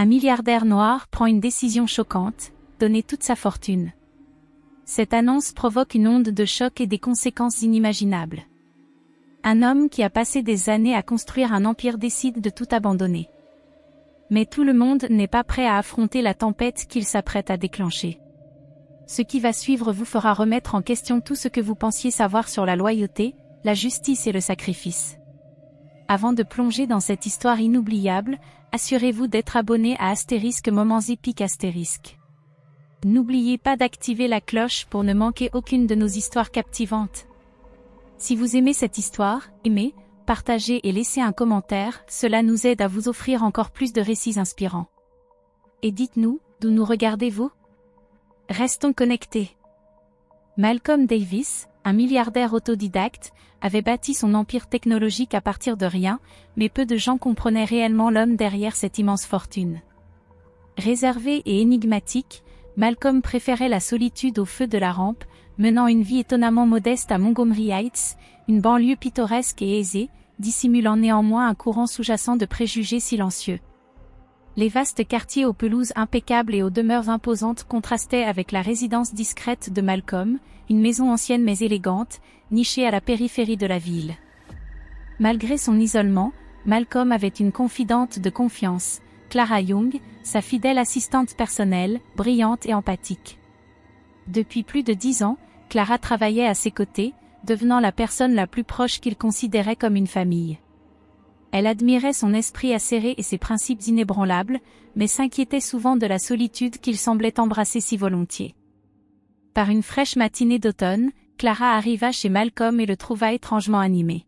Un milliardaire noir prend une décision choquante, donner toute sa fortune. Cette annonce provoque une onde de choc et des conséquences inimaginables. Un homme qui a passé des années à construire un empire décide de tout abandonner. Mais tout le monde n'est pas prêt à affronter la tempête qu'il s'apprête à déclencher. Ce qui va suivre vous fera remettre en question tout ce que vous pensiez savoir sur la loyauté, la justice et le sacrifice. Avant de plonger dans cette histoire inoubliable, assurez-vous d'être abonné à Astérisque Moments Épiques Astérisque. N'oubliez pas d'activer la cloche pour ne manquer aucune de nos histoires captivantes. Si vous aimez cette histoire, aimez, partagez et laissez un commentaire, cela nous aide à vous offrir encore plus de récits inspirants. Et dites-nous, d'où nous regardez-vous? Restons connectés. Malcolm Davis, un milliardaire autodidacte, avait bâti son empire technologique à partir de rien, mais peu de gens comprenaient réellement l'homme derrière cette immense fortune. Réservé et énigmatique, Malcolm préférait la solitude au feu de la rampe, menant une vie étonnamment modeste à Montgomery Heights, une banlieue pittoresque et aisée, dissimulant néanmoins un courant sous-jacent de préjugés silencieux. Les vastes quartiers aux pelouses impeccables et aux demeures imposantes contrastaient avec la résidence discrète de Malcolm, une maison ancienne mais élégante, nichée à la périphérie de la ville. Malgré son isolement, Malcolm avait une confidente de confiance, Clara Young, sa fidèle assistante personnelle, brillante et empathique. Depuis plus de 10 ans, Clara travaillait à ses côtés, devenant la personne la plus proche qu'il considérait comme une famille. Elle admirait son esprit acéré et ses principes inébranlables, mais s'inquiétait souvent de la solitude qu'il semblait embrasser si volontiers. Par une fraîche matinée d'automne, Clara arriva chez Malcolm et le trouva étrangement animé.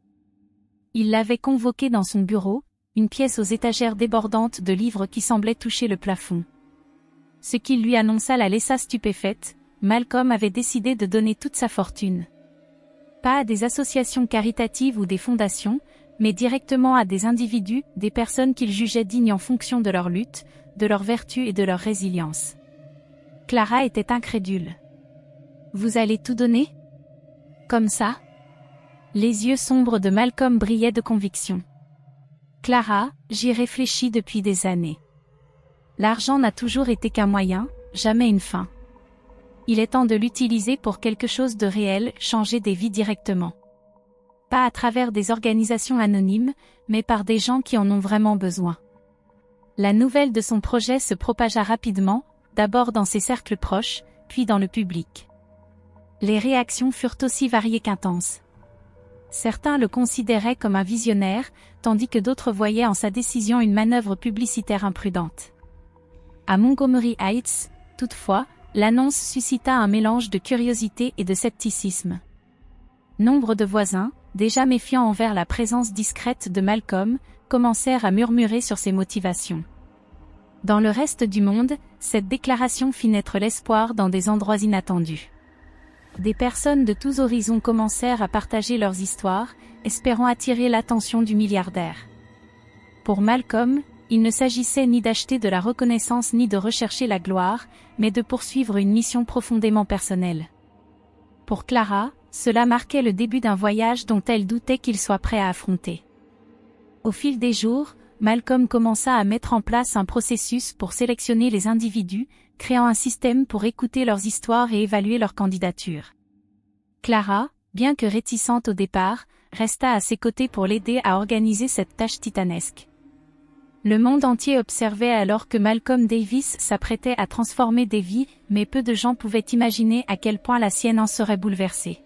Il l'avait convoqué dans son bureau, une pièce aux étagères débordantes de livres qui semblaient toucher le plafond. Ce qu'il lui annonça la laissa stupéfaite, Malcolm avait décidé de donner toute sa fortune. Pas à des associations caritatives ou des fondations, mais directement à des individus, des personnes qu'il jugeait dignes en fonction de leur lutte, de leur vertu et de leur résilience. Clara était incrédule. « Vous allez tout donner? Comme ça ?» Les yeux sombres de Malcolm brillaient de conviction. « Clara, j'y réfléchis depuis des années. L'argent n'a toujours été qu'un moyen, jamais une fin. Il est temps de l'utiliser pour quelque chose de réel, changer des vies directement. Pas à travers des organisations anonymes, mais par des gens qui en ont vraiment besoin. » La nouvelle de son projet se propagea rapidement, d'abord dans ses cercles proches, puis dans le public. Les réactions furent aussi variées qu'intenses. Certains le considéraient comme un visionnaire, tandis que d'autres voyaient en sa décision une manœuvre publicitaire imprudente. À Montgomery Heights, toutefois, l'annonce suscita un mélange de curiosité et de scepticisme. Nombre de voisins, déjà méfiants envers la présence discrète de Malcolm, commencèrent à murmurer sur ses motivations. Dans le reste du monde, cette déclaration fit naître l'espoir dans des endroits inattendus. Des personnes de tous horizons commencèrent à partager leurs histoires, espérant attirer l'attention du milliardaire. Pour Malcolm, il ne s'agissait ni d'acheter de la reconnaissance ni de rechercher la gloire, mais de poursuivre une mission profondément personnelle. Pour Clara, cela marquait le début d'un voyage dont elle doutait qu'il soit prêt à affronter. Au fil des jours, Malcolm commença à mettre en place un processus pour sélectionner les individus, créant un système pour écouter leurs histoires et évaluer leurs candidatures. Clara, bien que réticente au départ, resta à ses côtés pour l'aider à organiser cette tâche titanesque. Le monde entier observait alors que Malcolm Davis s'apprêtait à transformer des vies, mais peu de gens pouvaient imaginer à quel point la sienne en serait bouleversée.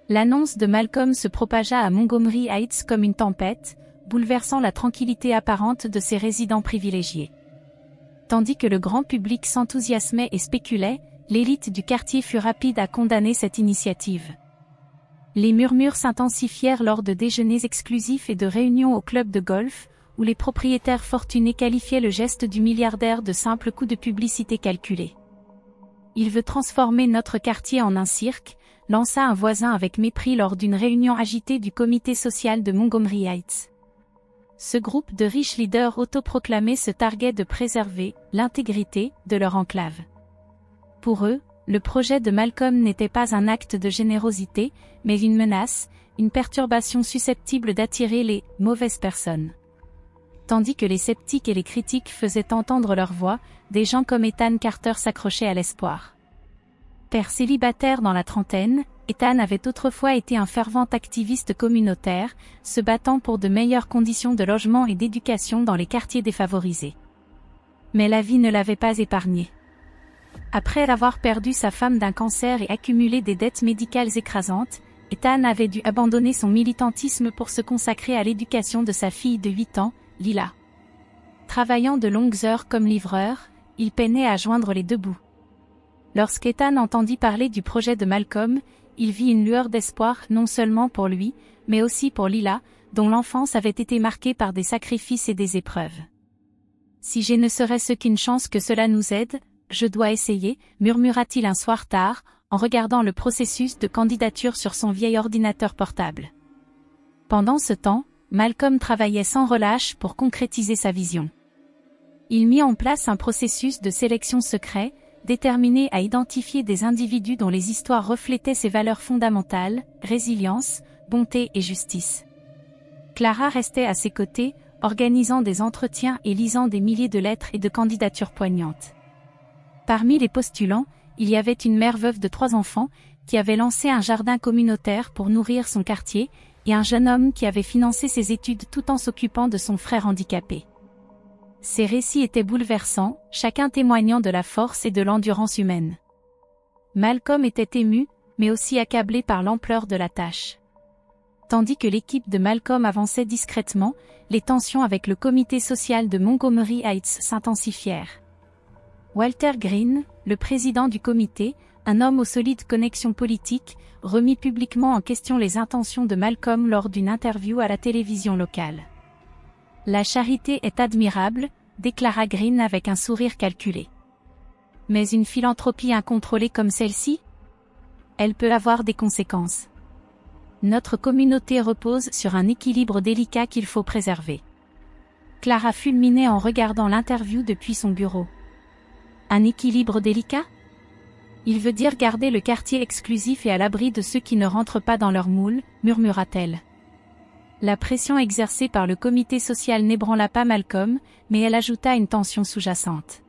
L'annonce de Malcolm se propagea à Montgomery Heights comme une tempête, bouleversant la tranquillité apparente de ses résidents privilégiés. Tandis que le grand public s'enthousiasmait et spéculait, l'élite du quartier fut rapide à condamner cette initiative. Les murmures s'intensifièrent lors de déjeuners exclusifs et de réunions au club de golf, où les propriétaires fortunés qualifiaient le geste du milliardaire de simple coup de publicité calculé. « Il veut transformer notre quartier en un cirque », lança un voisin avec mépris lors d'une réunion agitée du comité social de Montgomery Heights. Ce groupe de riches leaders autoproclamés se targuait de préserver l'intégrité de leur enclave. Pour eux, le projet de Malcolm n'était pas un acte de générosité, mais une menace, une perturbation susceptible d'attirer les « mauvaises personnes ». Tandis que les sceptiques et les critiques faisaient entendre leur voix, des gens comme Ethan Carter s'accrochaient à l'espoir. Père célibataire dans la trentaine, Ethan avait autrefois été un fervent activiste communautaire, se battant pour de meilleures conditions de logement et d'éducation dans les quartiers défavorisés. Mais la vie ne l'avait pas épargné. Après avoir perdu sa femme d'un cancer et accumulé des dettes médicales écrasantes, Ethan avait dû abandonner son militantisme pour se consacrer à l'éducation de sa fille de 8 ans, Lila. Travaillant de longues heures comme livreur, il peinait à joindre les deux bouts. Lorsqu'Ethan entendit parler du projet de Malcolm, il vit une lueur d'espoir non seulement pour lui, mais aussi pour Lila, dont l'enfance avait été marquée par des sacrifices et des épreuves. « Si je ne serait-ce qu'une chance que cela nous aide, je dois essayer, » murmura-t-il un soir tard, en regardant le processus de candidature sur son vieil ordinateur portable. Pendant ce temps, Malcolm travaillait sans relâche pour concrétiser sa vision. Il mit en place un processus de sélection secret, déterminé à identifier des individus dont les histoires reflétaient ses valeurs fondamentales, résilience, bonté et justice. Clara restait à ses côtés, organisant des entretiens et lisant des milliers de lettres et de candidatures poignantes. Parmi les postulants, il y avait une mère veuve de 3 enfants, qui avait lancé un jardin communautaire pour nourrir son quartier, et un jeune homme qui avait financé ses études tout en s'occupant de son frère handicapé. Ces récits étaient bouleversants, chacun témoignant de la force et de l'endurance humaine. Malcolm était ému, mais aussi accablé par l'ampleur de la tâche. Tandis que l'équipe de Malcolm avançait discrètement, les tensions avec le comité social de Montgomery Heights s'intensifièrent. Walter Green, le président du comité, un homme aux solides connexions politiques, remit publiquement en question les intentions de Malcolm lors d'une interview à la télévision locale. « La charité est admirable », déclara Green avec un sourire calculé. « Mais une philanthropie incontrôlée comme celle-ci ? Elle peut avoir des conséquences. Notre communauté repose sur un équilibre délicat qu'il faut préserver. » Clara fulminait en regardant l'interview depuis son bureau. « Un équilibre délicat ? Il veut dire garder le quartier exclusif et à l'abri de ceux qui ne rentrent pas dans leur moule, » murmura-t-elle. La pression exercée par le comité social n'ébranla pas Malcolm, mais elle ajouta une tension sous-jacente.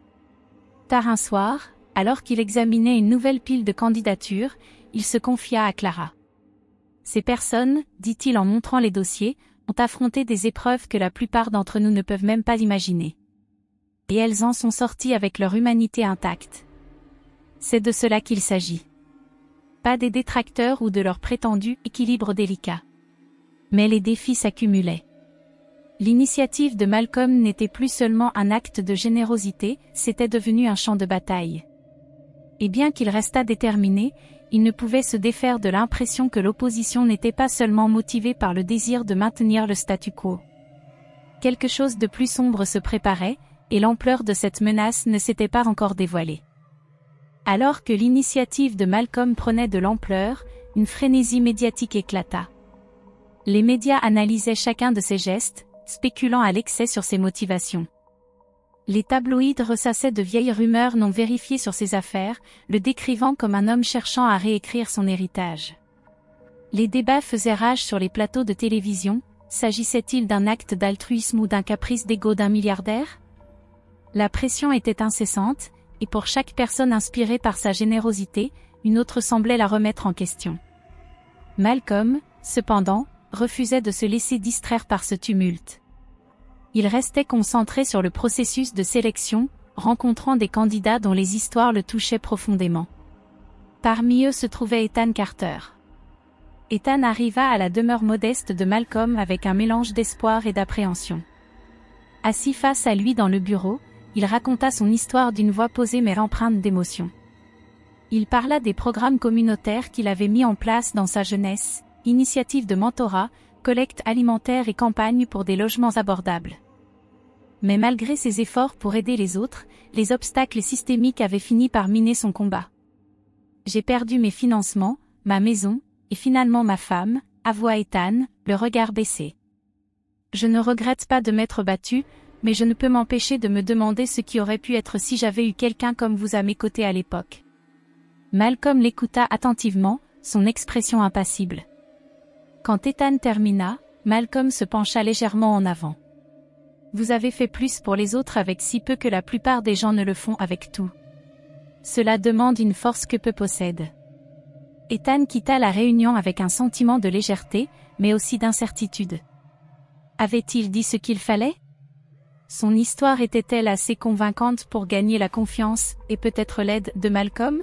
Tard un soir, alors qu'il examinait une nouvelle pile de candidatures, il se confia à Clara. « Ces personnes, dit-il en montrant les dossiers, ont affronté des épreuves que la plupart d'entre nous ne peuvent même pas imaginer. Et elles en sont sorties avec leur humanité intacte. C'est de cela qu'il s'agit. Pas des détracteurs ou de leur prétendu équilibre délicat. Mais les défis s'accumulaient. L'initiative de Malcolm n'était plus seulement un acte de générosité, c'était devenu un champ de bataille. Et bien qu'il restât déterminé, il ne pouvait se défaire de l'impression que l'opposition n'était pas seulement motivée par le désir de maintenir le statu quo. Quelque chose de plus sombre se préparait, et l'ampleur de cette menace ne s'était pas encore dévoilée. Alors que l'initiative de Malcolm prenait de l'ampleur, une frénésie médiatique éclata. Les médias analysaient chacun de ses gestes, spéculant à l'excès sur ses motivations. Les tabloïds ressassaient de vieilles rumeurs non vérifiées sur ses affaires, le décrivant comme un homme cherchant à réécrire son héritage. Les débats faisaient rage sur les plateaux de télévision, s'agissait-il d'un acte d'altruisme ou d'un caprice d'ego d'un milliardaire ? La pression était incessante, et pour chaque personne inspirée par sa générosité, une autre semblait la remettre en question. Malcolm, cependant, refusait de se laisser distraire par ce tumulte. Il restait concentré sur le processus de sélection, rencontrant des candidats dont les histoires le touchaient profondément. Parmi eux se trouvait Ethan Carter. Ethan arriva à la demeure modeste de Malcolm avec un mélange d'espoir et d'appréhension. Assis face à lui dans le bureau, il raconta son histoire d'une voix posée mais empreinte d'émotion. Il parla des programmes communautaires qu'il avait mis en place dans sa jeunesse, initiatives de mentorat, collecte alimentaire et campagne pour des logements abordables. Mais malgré ses efforts pour aider les autres, les obstacles systémiques avaient fini par miner son combat. « J'ai perdu mes financements, ma maison, et finalement ma femme », avoua Ethan, le regard baissé. « Je ne regrette pas de m'être battu, mais je ne peux m'empêcher de me demander ce qui aurait pu être si j'avais eu quelqu'un comme vous à mes côtés à l'époque. » Malcolm l'écouta attentivement, son expression impassible. Quand Ethan termina, Malcolm se pencha légèrement en avant. Vous avez fait plus pour les autres avec si peu que la plupart des gens ne le font avec tout. Cela demande une force que peu possèdent. Ethan quitta la réunion avec un sentiment de légèreté, mais aussi d'incertitude. Avait-il dit ce qu'il fallait? Son histoire était-elle assez convaincante pour gagner la confiance, et peut-être l'aide, de Malcolm?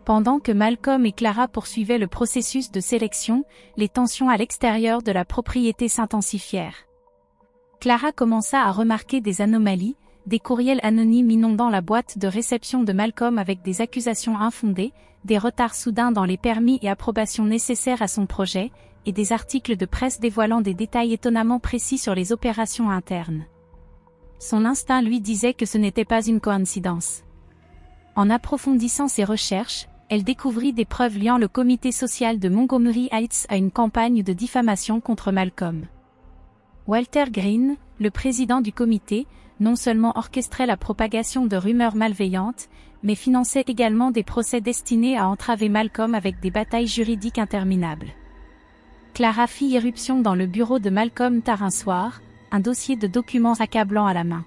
Pendant que Malcolm et Clara poursuivaient le processus de sélection, les tensions à l'extérieur de la propriété s'intensifièrent. Clara commença à remarquer des anomalies, des courriels anonymes inondant la boîte de réception de Malcolm avec des accusations infondées, des retards soudains dans les permis et approbations nécessaires à son projet, et des articles de presse dévoilant des détails étonnamment précis sur les opérations internes. Son instinct lui disait que ce n'était pas une coïncidence. En approfondissant ses recherches, elle découvrit des preuves liant le comité social de Montgomery Heights à une campagne de diffamation contre Malcolm. Walter Green, le président du comité, non seulement orchestrait la propagation de rumeurs malveillantes, mais finançait également des procès destinés à entraver Malcolm avec des batailles juridiques interminables. Clara fit irruption dans le bureau de Malcolm tard un soir, un dossier de documents accablant à la main.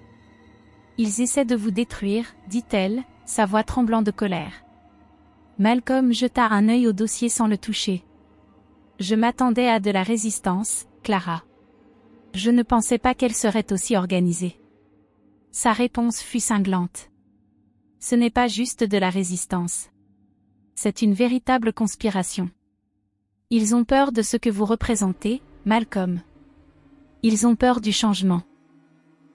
« Ils essaient de vous détruire, dit-elle, sa voix tremblant de colère. Malcolm jeta un œil au dossier sans le toucher. « Je m'attendais à de la résistance, Clara. Je ne pensais pas qu'elle serait aussi organisée. » Sa réponse fut cinglante. « Ce n'est pas juste de la résistance. C'est une véritable conspiration. Ils ont peur de ce que vous représentez, Malcolm. Ils ont peur du changement. »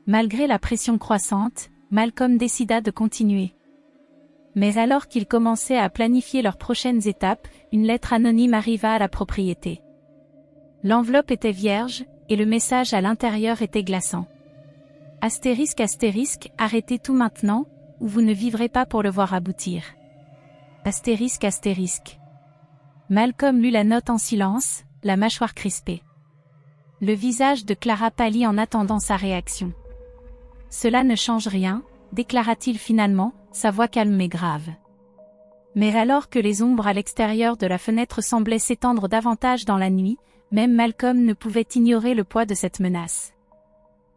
Malgré la pression croissante, Malcolm décida de continuer. Mais alors qu'ils commençaient à planifier leurs prochaines étapes, une lettre anonyme arriva à la propriété. L'enveloppe était vierge, et le message à l'intérieur était glaçant. Astérisque astérisque, arrêtez tout maintenant, ou vous ne vivrez pas pour le voir aboutir. Astérisque astérisque. Malcolm lut la note en silence, la mâchoire crispée. Le visage de Clara pâlit en attendant sa réaction. « Cela ne change rien », déclara-t-il finalement, sa voix calme mais grave. Mais alors que les ombres à l'extérieur de la fenêtre semblaient s'étendre davantage dans la nuit, même Malcolm ne pouvait ignorer le poids de cette menace.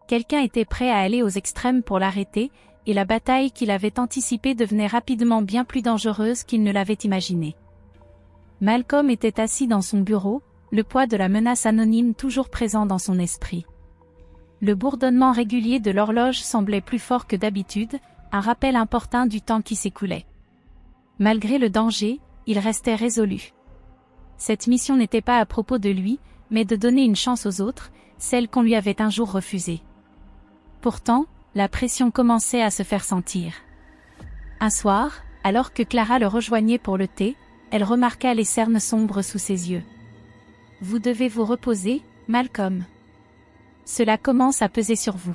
Quelqu'un était prêt à aller aux extrêmes pour l'arrêter, et la bataille qu'il avait anticipée devenait rapidement bien plus dangereuse qu'il ne l'avait imaginé. Malcolm était assis dans son bureau, le poids de la menace anonyme toujours présent dans son esprit. Le bourdonnement régulier de l'horloge semblait plus fort que d'habitude, un rappel importun du temps qui s'écoulait. Malgré le danger, il restait résolu. Cette mission n'était pas à propos de lui, mais de donner une chance aux autres, celle qu'on lui avait un jour refusée. Pourtant, la pression commençait à se faire sentir. Un soir, alors que Clara le rejoignait pour le thé, elle remarqua les cernes sombres sous ses yeux. « Vous devez vous reposer, Malcolm. Cela commence à peser sur vous. »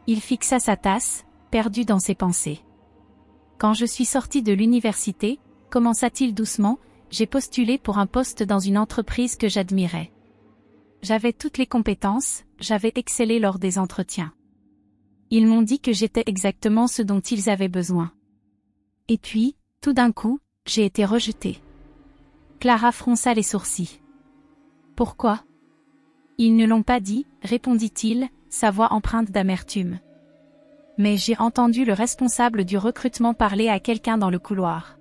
Il fixa sa tasse, perdu dans ses pensées. « Quand je suis sorti de l'université, commença-t-il doucement, j'ai postulé pour un poste dans une entreprise que j'admirais. J'avais toutes les compétences, j'avais excellé lors des entretiens. Ils m'ont dit que j'étais exactement ce dont ils avaient besoin. Et puis, tout d'un coup, j'ai été rejetée. » Clara fronça les sourcils. « Pourquoi ? » ?»« Ils ne l'ont pas dit, » répondit-il, sa voix empreinte d'amertume. « Mais j'ai entendu le responsable du recrutement parler à quelqu'un dans le couloir.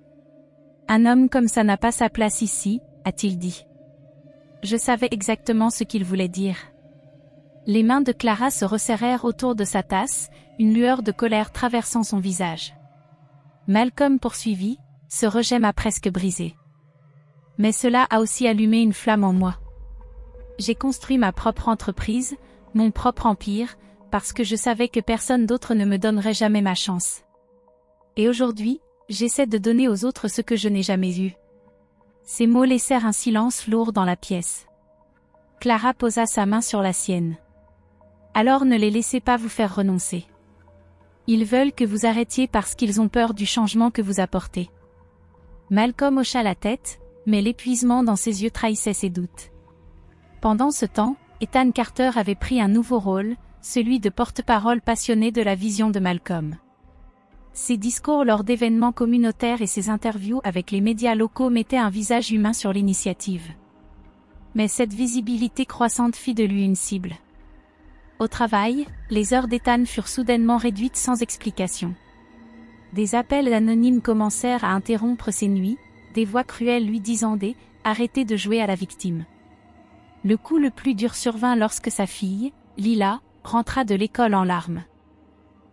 Un homme comme ça n'a pas sa place ici, a-t-il dit. Je savais exactement ce qu'il voulait dire. » Les mains de Clara se resserrèrent autour de sa tasse, une lueur de colère traversant son visage. Malcolm poursuivit, ce rejet m'a presque brisé. Mais cela a aussi allumé une flamme en moi. J'ai construit ma propre entreprise, mon propre empire, parce que je savais que personne d'autre ne me donnerait jamais ma chance. Et aujourd'hui, j'essaie de donner aux autres ce que je n'ai jamais eu. Ces mots laissèrent un silence lourd dans la pièce. Clara posa sa main sur la sienne. Alors ne les laissez pas vous faire renoncer. Ils veulent que vous arrêtiez parce qu'ils ont peur du changement que vous apportez. Malcolm hocha la tête, mais l'épuisement dans ses yeux trahissait ses doutes. Pendant ce temps, Ethan Carter avait pris un nouveau rôle, celui de porte-parole passionné de la vision de Malcolm. Ses discours lors d'événements communautaires et ses interviews avec les médias locaux mettaient un visage humain sur l'initiative. Mais cette visibilité croissante fit de lui une cible. Au travail, les heures d'Ethan furent soudainement réduites sans explication. Des appels anonymes commencèrent à interrompre ses nuits, des voix cruelles lui disant arrêtez de jouer à la victime. Le coup le plus dur survint lorsque sa fille, Lila, rentra de l'école en larmes.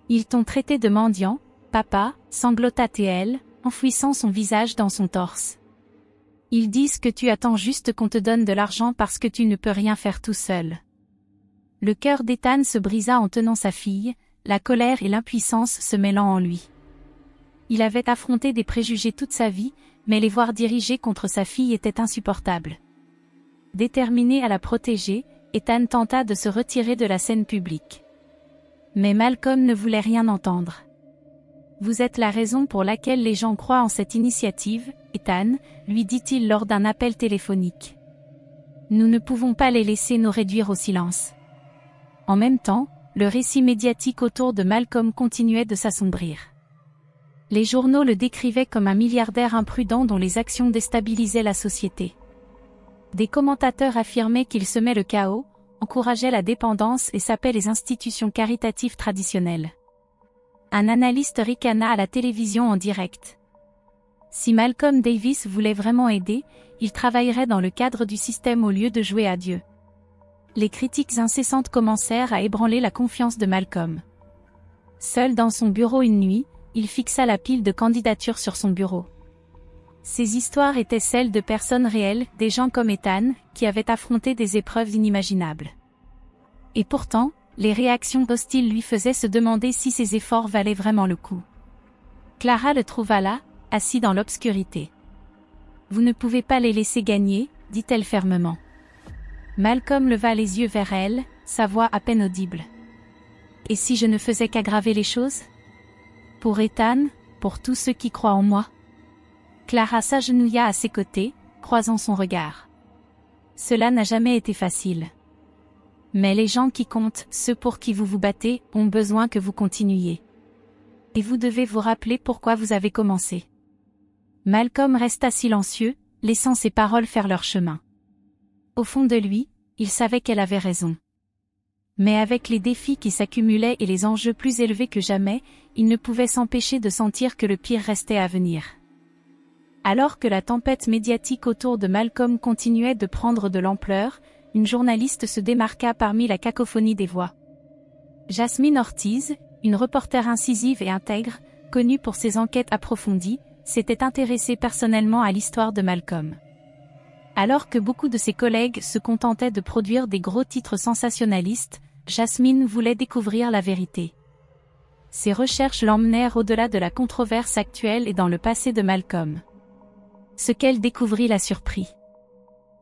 Ils t'ont traité de mendiant, papa, sanglota-t-elle, enfouissant son visage dans son torse. Ils disent que tu attends juste qu'on te donne de l'argent parce que tu ne peux rien faire tout seul. Le cœur d'Ethan se brisa en tenant sa fille, la colère et l'impuissance se mêlant en lui. Il avait affronté des préjugés toute sa vie, mais les voir dirigés contre sa fille était insupportable. Déterminé à la protéger, Ethan tenta de se retirer de la scène publique. Mais Malcolm ne voulait rien entendre. Vous êtes la raison pour laquelle les gens croient en cette initiative, Ethan, lui dit-il lors d'un appel téléphonique. Nous ne pouvons pas les laisser nous réduire au silence. En même temps, le récit médiatique autour de Malcolm continuait de s'assombrir. Les journaux le décrivaient comme un milliardaire imprudent dont les actions déstabilisaient la société. Des commentateurs affirmaient qu'il semait le chaos, encourageait la dépendance et sapait les institutions caritatives traditionnelles. Un analyste ricana à la télévision en direct. Si Malcolm Davis voulait vraiment aider, il travaillerait dans le cadre du système au lieu de jouer à Dieu. Les critiques incessantes commencèrent à ébranler la confiance de Malcolm. Seul dans son bureau une nuit, il fixa la pile de candidatures sur son bureau. Ces histoires étaient celles de personnes réelles, des gens comme Ethan, qui avaient affronté des épreuves inimaginables. Et pourtant, les réactions hostiles lui faisaient se demander si ses efforts valaient vraiment le coup. Clara le trouva là, assis dans l'obscurité. « Vous ne pouvez pas les laisser gagner, dit-elle fermement. Malcolm leva les yeux vers elle, sa voix à peine audible. « Et si je ne faisais qu'aggraver les choses ? Pour Ethan, pour tous ceux qui croient en moi ?» Clara s'agenouilla à ses côtés, croisant son regard. « Cela n'a jamais été facile. Mais les gens qui comptent, ceux pour qui vous vous battez, ont besoin que vous continuiez. Et vous devez vous rappeler pourquoi vous avez commencé. » Malcolm resta silencieux, laissant ses paroles faire leur chemin. Au fond de lui, il savait qu'elle avait raison. Mais avec les défis qui s'accumulaient et les enjeux plus élevés que jamais, il ne pouvait s'empêcher de sentir que le pire restait à venir. Alors que la tempête médiatique autour de Malcolm continuait de prendre de l'ampleur, une journaliste se démarqua parmi la cacophonie des voix. Jasmine Ortiz, une reporter incisive et intègre, connue pour ses enquêtes approfondies, s'était intéressée personnellement à l'histoire de Malcolm. Alors que beaucoup de ses collègues se contentaient de produire des gros titres sensationnalistes, Jasmine voulait découvrir la vérité. Ses recherches l'emmenèrent au-delà de la controverse actuelle et dans le passé de Malcolm. Ce qu'elle découvrit la surprit.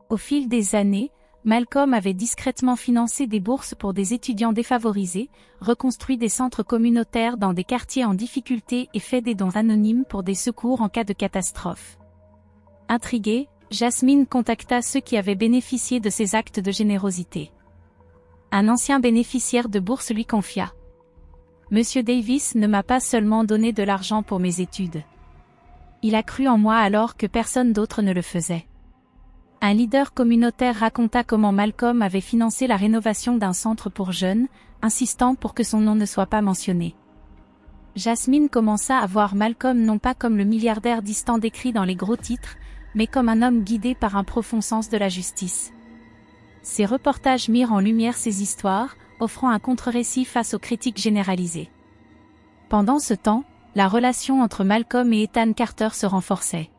Au fil des années, Malcolm avait discrètement financé des bourses pour des étudiants défavorisés, reconstruit des centres communautaires dans des quartiers en difficulté et fait des dons anonymes pour des secours en cas de catastrophe. Intriguée, Jasmine contacta ceux qui avaient bénéficié de ces actes de générosité. Un ancien bénéficiaire de bourse lui confia. « Monsieur Davis ne m'a pas seulement donné de l'argent pour mes études. Il a cru en moi alors que personne d'autre ne le faisait. » Un leader communautaire raconta comment Malcolm avait financé la rénovation d'un centre pour jeunes, insistant pour que son nom ne soit pas mentionné. Jasmine commença à voir Malcolm non pas comme le milliardaire distant décrit dans les gros titres, mais comme un homme guidé par un profond sens de la justice. Ces reportages mirent en lumière ces histoires, offrant un contre-récit face aux critiques généralisées. Pendant ce temps, la relation entre Malcolm et Ethan Carter se renforçait.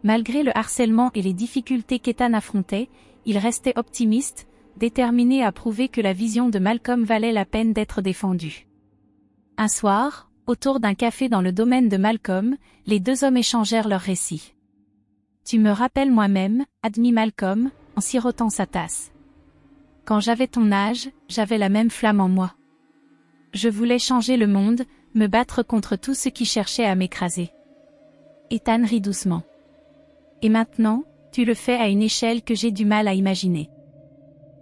Malgré le harcèlement et les difficultés qu'Ethan affrontait, il restait optimiste, déterminé à prouver que la vision de Malcolm valait la peine d'être défendue. Un soir, autour d'un café dans le domaine de Malcolm, les deux hommes échangèrent leurs récits. « Tu me rappelles moi-même, » admit Malcolm, en sirotant sa tasse. « Quand j'avais ton âge, j'avais la même flamme en moi. Je voulais changer le monde, me battre contre tout ce qui cherchait à m'écraser. » Ethan rit doucement. « Et maintenant, tu le fais à une échelle que j'ai du mal à imaginer. »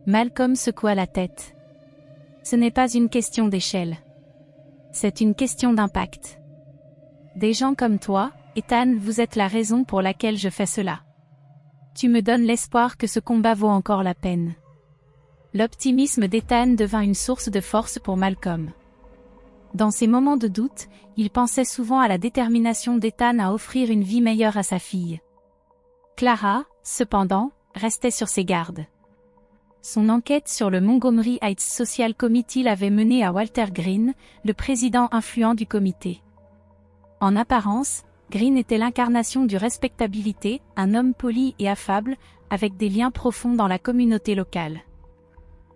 Malcolm secoua la tête. « Ce n'est pas une question d'échelle. C'est une question d'impact. Des gens comme toi, Ethan, vous êtes la raison pour laquelle je fais cela. Tu me donnes l'espoir que ce combat vaut encore la peine. » L'optimisme d'Ethan devint une source de force pour Malcolm. Dans ces moments de doute, il pensait souvent à la détermination d'Ethan à offrir une vie meilleure à sa fille. Clara, cependant, restait sur ses gardes. Son enquête sur le Montgomery Heights Social Committee l'avait mené à Walter Green, le président influent du comité. En apparence, Green était l'incarnation du respectabilité, un homme poli et affable, avec des liens profonds dans la communauté locale.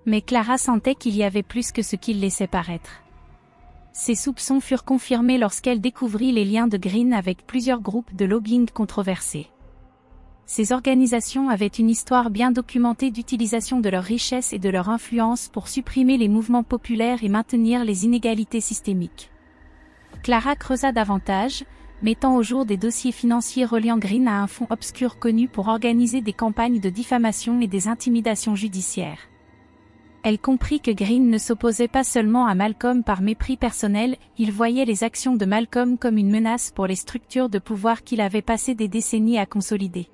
Mais Clara sentait qu'il y avait plus que ce qu'il laissait paraître. Ses soupçons furent confirmés lorsqu'elle découvrit les liens de Green avec plusieurs groupes de lobbying controversés. Ces organisations avaient une histoire bien documentée d'utilisation de leur richesse et de leur influence pour supprimer les mouvements populaires et maintenir les inégalités systémiques. Clara creusa davantage, mettant au jour des dossiers financiers reliant Green à un fonds obscur connu pour organiser des campagnes de diffamation et des intimidations judiciaires. Elle comprit que Green ne s'opposait pas seulement à Malcolm par mépris personnel, il voyait les actions de Malcolm comme une menace pour les structures de pouvoir qu'il avait passé des décennies à consolider.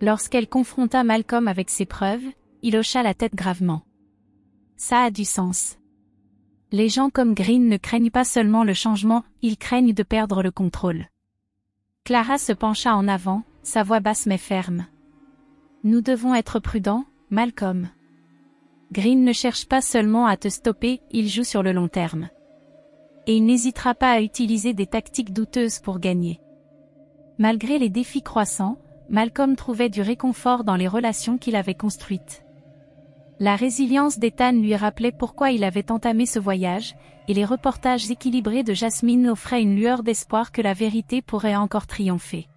Lorsqu'elle confronta Malcolm avec ses preuves, il hocha la tête gravement. Ça a du sens. Les gens comme Green ne craignent pas seulement le changement, ils craignent de perdre le contrôle. Clara se pencha en avant, sa voix basse mais ferme. Nous devons être prudents, Malcolm. Green ne cherche pas seulement à te stopper, il joue sur le long terme. Et il n'hésitera pas à utiliser des tactiques douteuses pour gagner. Malgré les défis croissants, Malcolm trouvait du réconfort dans les relations qu'il avait construites. La résilience d'Ethan lui rappelait pourquoi il avait entamé ce voyage, et les reportages équilibrés de Jasmine offraient une lueur d'espoir que la vérité pourrait encore triompher.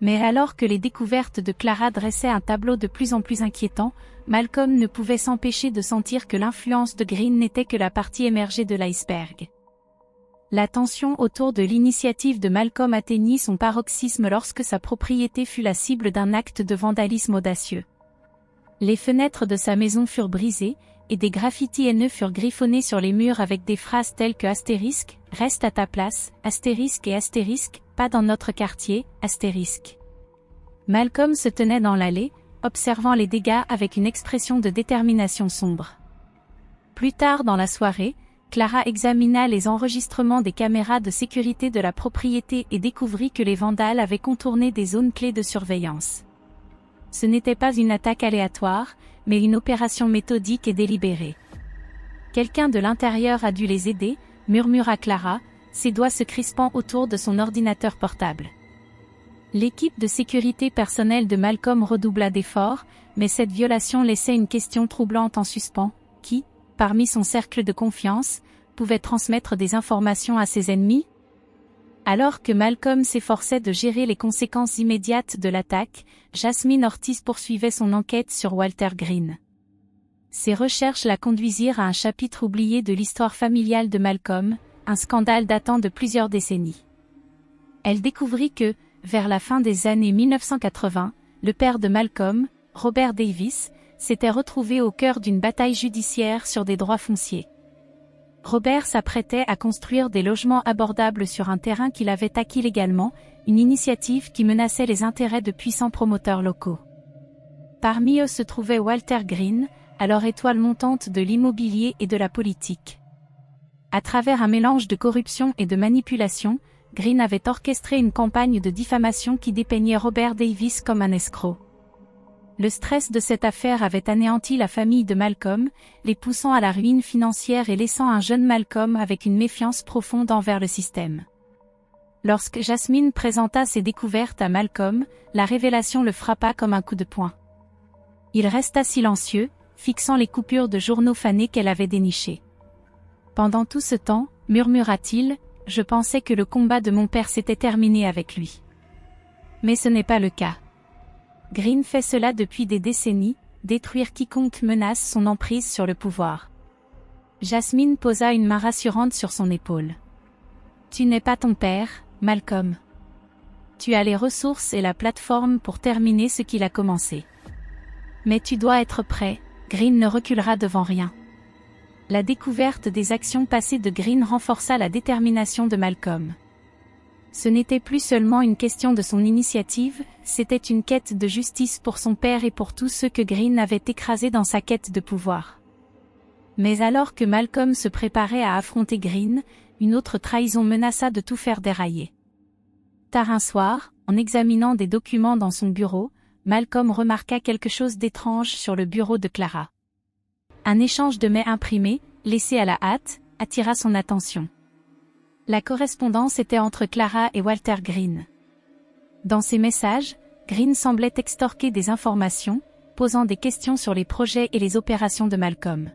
Mais alors que les découvertes de Clara dressaient un tableau de plus en plus inquiétant, Malcolm ne pouvait s'empêcher de sentir que l'influence de Green n'était que la partie émergée de l'iceberg. La tension autour de l'initiative de Malcolm atteignit son paroxysme lorsque sa propriété fut la cible d'un acte de vandalisme audacieux. Les fenêtres de sa maison furent brisées, et des graffitis haineux furent griffonnés sur les murs avec des phrases telles que astérisque, reste à ta place, astérisque et astérisque, pas dans notre quartier, astérisque. Malcolm se tenait dans l'allée, observant les dégâts avec une expression de détermination sombre. Plus tard dans la soirée, Clara examina les enregistrements des caméras de sécurité de la propriété et découvrit que les vandales avaient contourné des zones clés de surveillance. Ce n'était pas une attaque aléatoire, mais une opération méthodique et délibérée. Quelqu'un de l'intérieur a dû les aider, murmura Clara, ses doigts se crispant autour de son ordinateur portable. L'équipe de sécurité personnelle de Malcolm redoubla d'efforts, mais cette violation laissait une question troublante en suspens, qui, parmi son cercle de confiance, pouvait transmettre des informations à ses ennemis? Alors que Malcolm s'efforçait de gérer les conséquences immédiates de l'attaque, Jasmine Ortiz poursuivait son enquête sur Walter Green. Ses recherches la conduisirent à un chapitre oublié de l'histoire familiale de Malcolm, un scandale datant de plusieurs décennies. Elle découvrit que, vers la fin des années 1980, le père de Malcolm, Robert Davis, s'était retrouvé au cœur d'une bataille judiciaire sur des droits fonciers. Robert s'apprêtait à construire des logements abordables sur un terrain qu'il avait acquis légalement, une initiative qui menaçait les intérêts de puissants promoteurs locaux. Parmi eux se trouvait Walter Green, alors étoile montante de l'immobilier et de la politique. À travers un mélange de corruption et de manipulation, Green avait orchestré une campagne de diffamation qui dépeignait Robert Davis comme un escroc. Le stress de cette affaire avait anéanti la famille de Malcolm, les poussant à la ruine financière et laissant un jeune Malcolm avec une méfiance profonde envers le système. Lorsque Jasmine présenta ses découvertes à Malcolm, la révélation le frappa comme un coup de poing. Il resta silencieux, fixant les coupures de journaux fanés qu'elle avait dénichées. Pendant tout ce temps, murmura-t-il, je pensais que le combat de mon père s'était terminé avec lui. Mais ce n'est pas le cas. Green fait cela depuis des décennies, détruire quiconque menace son emprise sur le pouvoir. Jasmine posa une main rassurante sur son épaule. Tu n'es pas ton père, Malcolm. Tu as les ressources et la plateforme pour terminer ce qu'il a commencé. Mais tu dois être prêt, Green ne reculera devant rien. La découverte des actions passées de Green renforça la détermination de Malcolm. Ce n'était plus seulement une question de son initiative, c'était une quête de justice pour son père et pour tous ceux que Green avait écrasés dans sa quête de pouvoir. Mais alors que Malcolm se préparait à affronter Green, une autre trahison menaça de tout faire dérailler. Tard un soir, en examinant des documents dans son bureau, Malcolm remarqua quelque chose d'étrange sur le bureau de Clara. Un échange de mails imprimés, laissé à la hâte, attira son attention. La correspondance était entre Clara et Walter Green. Dans ces messages, Green semblait extorquer des informations, posant des questions sur les projets et les opérations de Malcolm.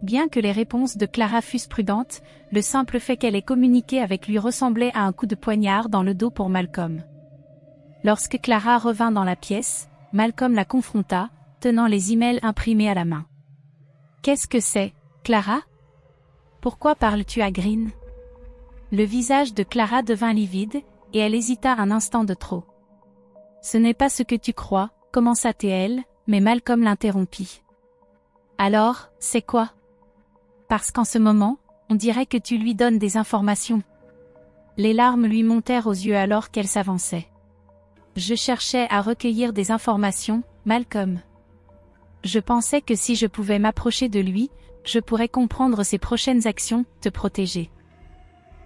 Bien que les réponses de Clara fussent prudentes, le simple fait qu'elle ait communiqué avec lui ressemblait à un coup de poignard dans le dos pour Malcolm. Lorsque Clara revint dans la pièce, Malcolm la confronta, tenant les emails imprimés à la main. « Qu'est-ce que c'est, Clara ? Pourquoi parles-tu à Green ?» Le visage de Clara devint livide, et elle hésita un instant de trop. « Ce n'est pas ce que tu crois, » commença-t-elle, mais Malcolm l'interrompit. « Alors, c'est quoi ? Parce qu'en ce moment, on dirait que tu lui donnes des informations. » Les larmes lui montèrent aux yeux alors qu'elle s'avançait. « Je cherchais à recueillir des informations, Malcolm. Je pensais que si je pouvais m'approcher de lui, je pourrais comprendre ses prochaines actions, te protéger. »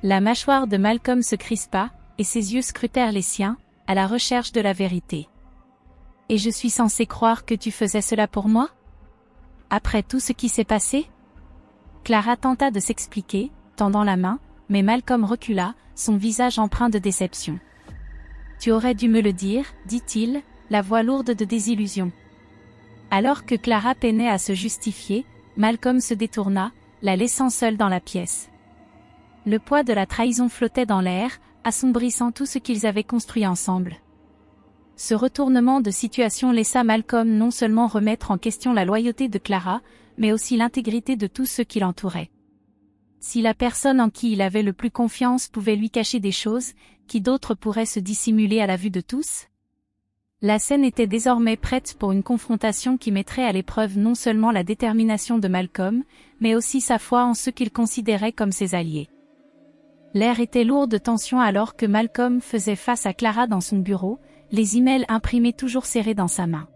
La mâchoire de Malcolm se crispa, et ses yeux scrutèrent les siens, à la recherche de la vérité. « Et je suis censé croire que tu faisais cela pour moi ? Après tout ce qui s'est passé ? » Clara tenta de s'expliquer, tendant la main, mais Malcolm recula, son visage empreint de déception. « Tu aurais dû me le dire, » dit-il, la voix lourde de désillusion. Alors que Clara peinait à se justifier, Malcolm se détourna, la laissant seule dans la pièce. Le poids de la trahison flottait dans l'air, assombrissant tout ce qu'ils avaient construit ensemble. Ce retournement de situation laissa Malcolm non seulement remettre en question la loyauté de Clara, mais aussi l'intégrité de tous ceux qui l'entouraient. Si la personne en qui il avait le plus confiance pouvait lui cacher des choses, qui d'autres pourraient se dissimuler à la vue de tous ? La scène était désormais prête pour une confrontation qui mettrait à l'épreuve non seulement la détermination de Malcolm, mais aussi sa foi en ceux qu'il considérait comme ses alliés. L'air était lourd de tension alors que Malcolm faisait face à Clara dans son bureau, les emails imprimés toujours serrés dans sa main.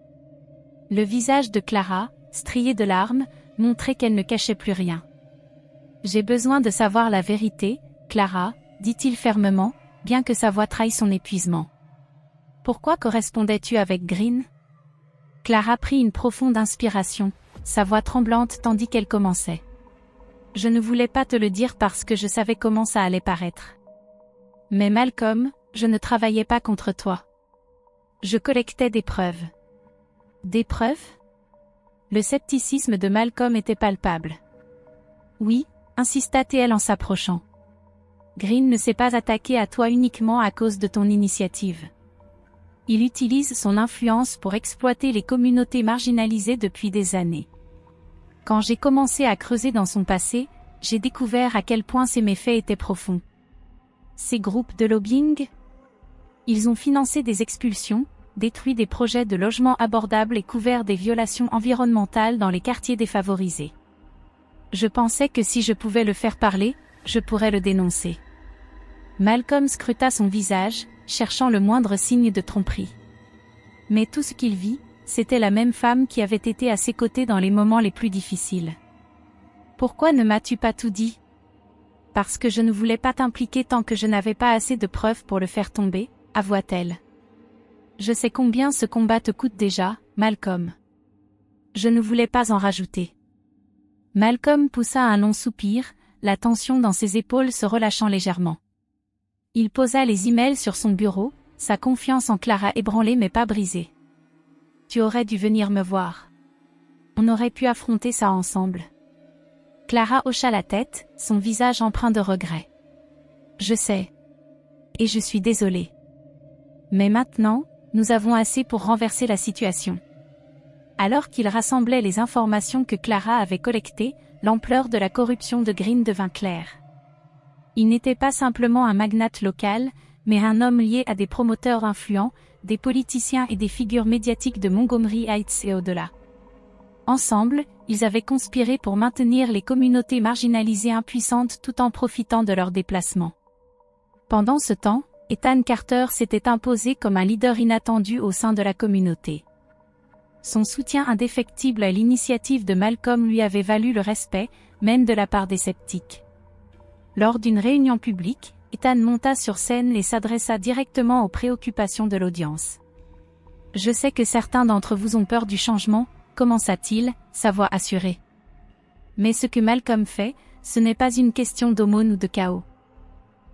Le visage de Clara, strié de larmes, montrait qu'elle ne cachait plus rien. « J'ai besoin de savoir la vérité, Clara, » dit-il fermement, bien que sa voix trahît son épuisement. « Pourquoi correspondais-tu avec Green ?» Clara prit une profonde inspiration, sa voix tremblante tandis qu'elle commençait. « Je ne voulais pas te le dire parce que je savais comment ça allait paraître. Mais Malcolm, je ne travaillais pas contre toi. Je collectais des preuves. » « Des preuves ? » Le scepticisme de Malcolm était palpable. « Oui, » insista-t-elle en s'approchant. « Green ne s'est pas attaqué à toi uniquement à cause de ton initiative. Il utilise son influence pour exploiter les communautés marginalisées depuis des années. Quand j'ai commencé à creuser dans son passé, j'ai découvert à quel point ses méfaits étaient profonds. Ces groupes de lobbying ? Ils ont financé des expulsions, détruit des projets de logements abordables et couvert des violations environnementales dans les quartiers défavorisés. Je pensais que si je pouvais le faire parler, je pourrais le dénoncer. » Malcolm scruta son visage, cherchant le moindre signe de tromperie. Mais tout ce qu'il vit, c'était la même femme qui avait été à ses côtés dans les moments les plus difficiles. « Pourquoi ne m'as-tu pas tout dit ? » « Parce que je ne voulais pas t'impliquer tant que je n'avais pas assez de preuves pour le faire tomber, » avoua-t-elle. « Je sais combien ce combat te coûte déjà, Malcolm. Je ne voulais pas en rajouter. » Malcolm poussa un long soupir, la tension dans ses épaules se relâchant légèrement. Il posa les emails sur son bureau, sa confiance en Clara ébranlée mais pas brisée. « Tu aurais dû venir me voir. On aurait pu affronter ça ensemble. » Clara hocha la tête, son visage empreint de regret. « Je sais. Et je suis désolée. Mais maintenant, nous avons assez pour renverser la situation. » Alors qu'il rassemblait les informations que Clara avait collectées, l'ampleur de la corruption de Green devint claire. Il n'était pas simplement un magnate local, mais un homme lié à des promoteurs influents, des politiciens et des figures médiatiques de Montgomery Heights et au-delà. Ensemble, ils avaient conspiré pour maintenir les communautés marginalisées impuissantes tout en profitant de leurs déplacements. Pendant ce temps, Ethan Carter s'était imposé comme un leader inattendu au sein de la communauté. Son soutien indéfectible à l'initiative de Malcolm lui avait valu le respect, même de la part des sceptiques. Lors d'une réunion publique, Ethan monta sur scène et s'adressa directement aux préoccupations de l'audience. « Je sais que certains d'entre vous ont peur du changement », commença-t-il, sa voix assurée. Mais ce que Malcolm fait, ce n'est pas une question d'aumône ou de chaos.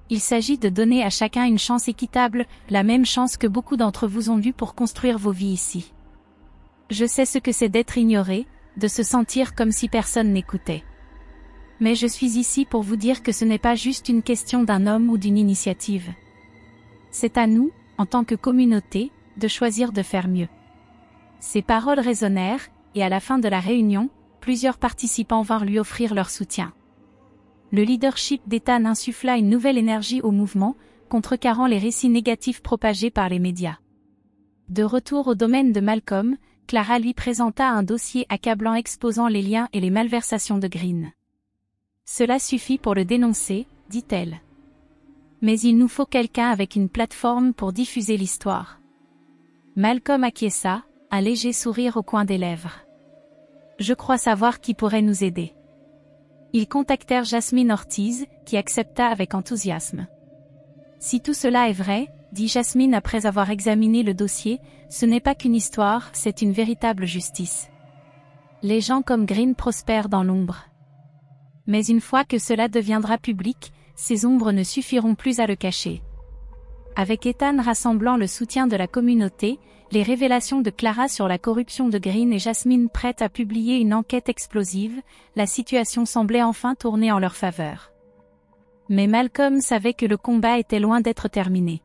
Il s'agit de donner à chacun une chance équitable, la même chance que beaucoup d'entre vous ont eue pour construire vos vies ici. Je sais ce que c'est d'être ignoré, de se sentir comme si personne n'écoutait. Mais je suis ici pour vous dire que ce n'est pas juste une question d'un homme ou d'une initiative. C'est à nous, en tant que communauté, de choisir de faire mieux. Ces paroles résonnèrent, et à la fin de la réunion, plusieurs participants vinrent lui offrir leur soutien. Le leadership d'Ethan insuffla une nouvelle énergie au mouvement, contrecarrant les récits négatifs propagés par les médias. De retour au domaine de Malcolm, Clara lui présenta un dossier accablant exposant les liens et les malversations de Green. « Cela suffit pour le dénoncer, dit-elle. Mais il nous faut quelqu'un avec une plateforme pour diffuser l'histoire. » Malcolm acquiesça, un léger sourire au coin des lèvres. « Je crois savoir qui pourrait nous aider. » Ils contactèrent Jasmine Ortiz, qui accepta avec enthousiasme. « Si tout cela est vrai, » dit Jasmine après avoir examiné le dossier, « ce n'est pas qu'une histoire, c'est une véritable justice. Les gens comme Green prospèrent dans l'ombre. Mais une fois que cela deviendra public, ces ombres ne suffiront plus à le cacher. » Avec Ethan rassemblant le soutien de la communauté, les révélations de Clara sur la corruption de Green et Jasmine prêtes à publier une enquête explosive, la situation semblait enfin tourner en leur faveur. Mais Malcolm savait que le combat était loin d'être terminé.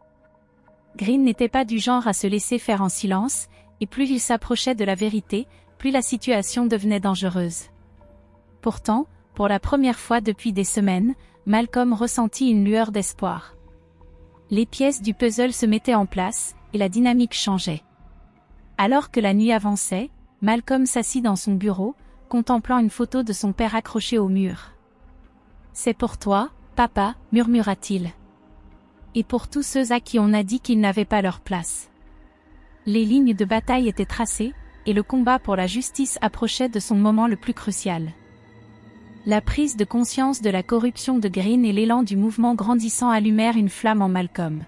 Green n'était pas du genre à se laisser faire en silence, et plus il s'approchait de la vérité, plus la situation devenait dangereuse. Pourtant, pour la première fois depuis des semaines, Malcolm ressentit une lueur d'espoir. Les pièces du puzzle se mettaient en place, et la dynamique changeait. Alors que la nuit avançait, Malcolm s'assit dans son bureau, contemplant une photo de son père accrochée au mur. « C'est pour toi, papa, murmura-t-il. Et pour tous ceux à qui on a dit qu'ils n'avaient pas leur place. » Les lignes de bataille étaient tracées, et le combat pour la justice approchait de son moment le plus crucial. La prise de conscience de la corruption de Green et l'élan du mouvement grandissant allumèrent une flamme en Malcolm.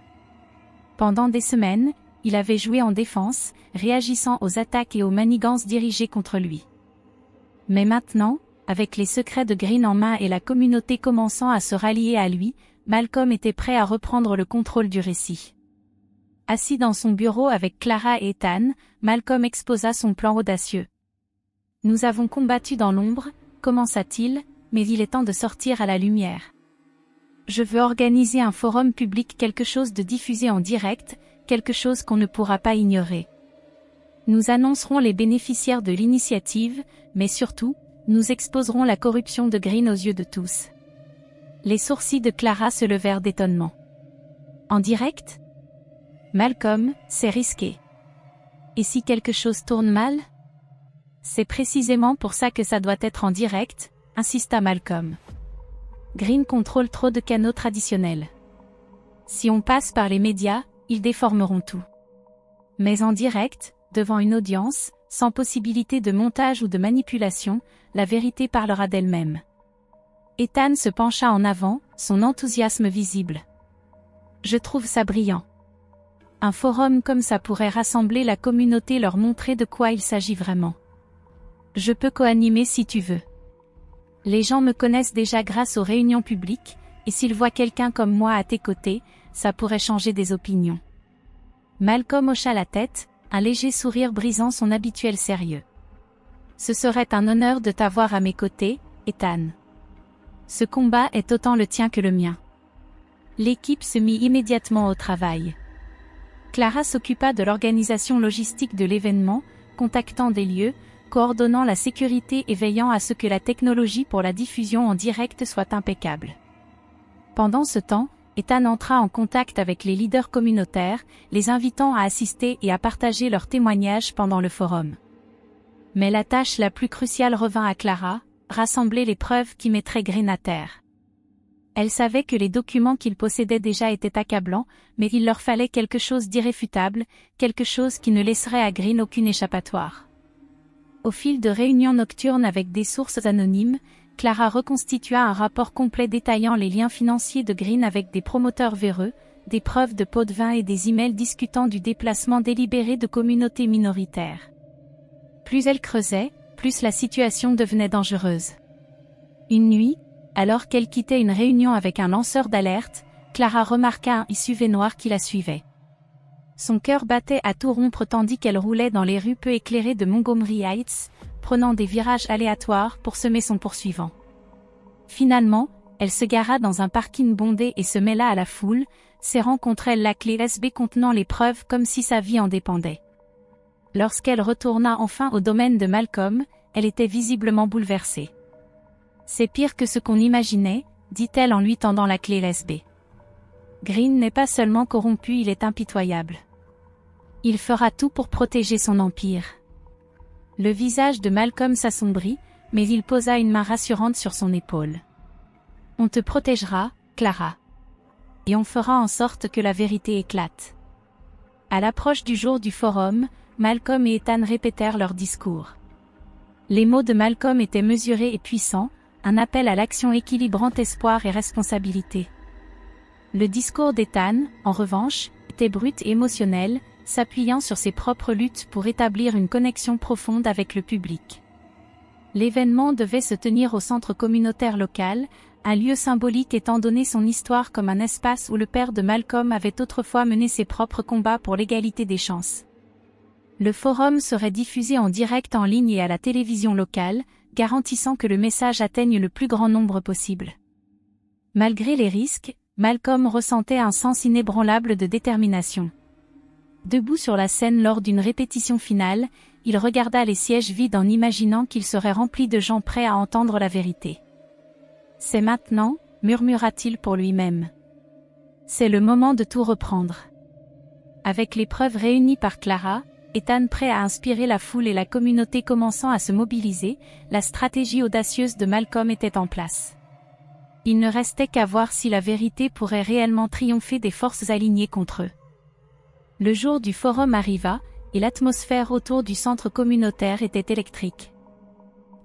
Pendant des semaines, il avait joué en défense, réagissant aux attaques et aux manigances dirigées contre lui. Mais maintenant, avec les secrets de Green en main et la communauté commençant à se rallier à lui, Malcolm était prêt à reprendre le contrôle du récit. Assis dans son bureau avec Clara et Ethan, Malcolm exposa son plan audacieux. « Nous avons combattu dans l'ombre, » commença-t-il, mais il est temps de sortir à la lumière. Je veux organiser un forum public, quelque chose de diffusé en direct, quelque chose qu'on ne pourra pas ignorer. Nous annoncerons les bénéficiaires de l'initiative, mais surtout, nous exposerons la corruption de Green aux yeux de tous. Les sourcils de Clara se levèrent d'étonnement. En direct ? Malcolm, c'est risqué. Et si quelque chose tourne mal ? C'est précisément pour ça que ça doit être en direct, insista Malcolm. Green contrôle trop de canaux traditionnels. Si on passe par les médias, ils déformeront tout. Mais en direct, devant une audience, sans possibilité de montage ou de manipulation, la vérité parlera d'elle-même. Ethan se pencha en avant, son enthousiasme visible. Je trouve ça brillant. Un forum comme ça pourrait rassembler la communauté, leur montrer de quoi il s'agit vraiment. Je peux co-animer si tu veux. Les gens me connaissent déjà grâce aux réunions publiques, et s'ils voient quelqu'un comme moi à tes côtés, ça pourrait changer des opinions. Malcolm hocha la tête, un léger sourire brisant son habituel sérieux. Ce serait un honneur de t'avoir à mes côtés, Ethan. Ce combat est autant le tien que le mien. L'équipe se mit immédiatement au travail. Clara s'occupa de l'organisation logistique de l'événement, contactant des lieux, coordonnant la sécurité et veillant à ce que la technologie pour la diffusion en direct soit impeccable. Pendant ce temps, Ethan entra en contact avec les leaders communautaires, les invitant à assister et à partager leurs témoignages pendant le forum. Mais la tâche la plus cruciale revint à Clara, rassembler les preuves qui mettraient Green à terre. Elle savait que les documents qu'il possédait déjà étaient accablants, mais il leur fallait quelque chose d'irréfutable, quelque chose qui ne laisserait à Green aucune échappatoire. Au fil de réunions nocturnes avec des sources anonymes, Clara reconstitua un rapport complet détaillant les liens financiers de Green avec des promoteurs véreux, des preuves de pots de vin et des emails discutant du déplacement délibéré de communautés minoritaires. Plus elle creusait, plus la situation devenait dangereuse. Une nuit, alors qu'elle quittait une réunion avec un lanceur d'alerte, Clara remarqua un SUV noir qui la suivait. Son cœur battait à tout rompre tandis qu'elle roulait dans les rues peu éclairées de Montgomery Heights, prenant des virages aléatoires pour semer son poursuivant. Finalement, elle se gara dans un parking bondé et se mêla à la foule, serrant contre elle la clé USB contenant les preuves comme si sa vie en dépendait. Lorsqu'elle retourna enfin au domaine de Malcolm, elle était visiblement bouleversée. « C'est pire que ce qu'on imaginait », dit-elle en lui tendant la clé USB. Green n'est pas seulement corrompu, il est impitoyable. Il fera tout pour protéger son empire. Le visage de Malcolm s'assombrit, mais il posa une main rassurante sur son épaule. « On te protégera, Clara. Et on fera en sorte que la vérité éclate. » À l'approche du jour du forum, Malcolm et Ethan répétèrent leur discours. Les mots de Malcolm étaient mesurés et puissants, un appel à l'action équilibrant espoir et responsabilité. Le discours d'Ethan, en revanche, était brut et émotionnel, s'appuyant sur ses propres luttes pour établir une connexion profonde avec le public. L'événement devait se tenir au centre communautaire local, un lieu symbolique étant donné son histoire comme un espace où le père de Malcolm avait autrefois mené ses propres combats pour l'égalité des chances. Le forum serait diffusé en direct en ligne et à la télévision locale, garantissant que le message atteigne le plus grand nombre possible. Malgré les risques, Malcolm ressentait un sens inébranlable de détermination. Debout sur la scène lors d'une répétition finale, il regarda les sièges vides en imaginant qu'ils seraient remplis de gens prêts à entendre la vérité. « C'est maintenant », murmura-t-il pour lui-même. « C'est le moment de tout reprendre. » Avec les preuves réunies par Clara, Ethan prêt à inspirer la foule et la communauté commençant à se mobiliser, la stratégie audacieuse de Malcolm était en place. Il ne restait qu'à voir si la vérité pourrait réellement triompher des forces alignées contre eux. Le jour du forum arriva, et l'atmosphère autour du centre communautaire était électrique.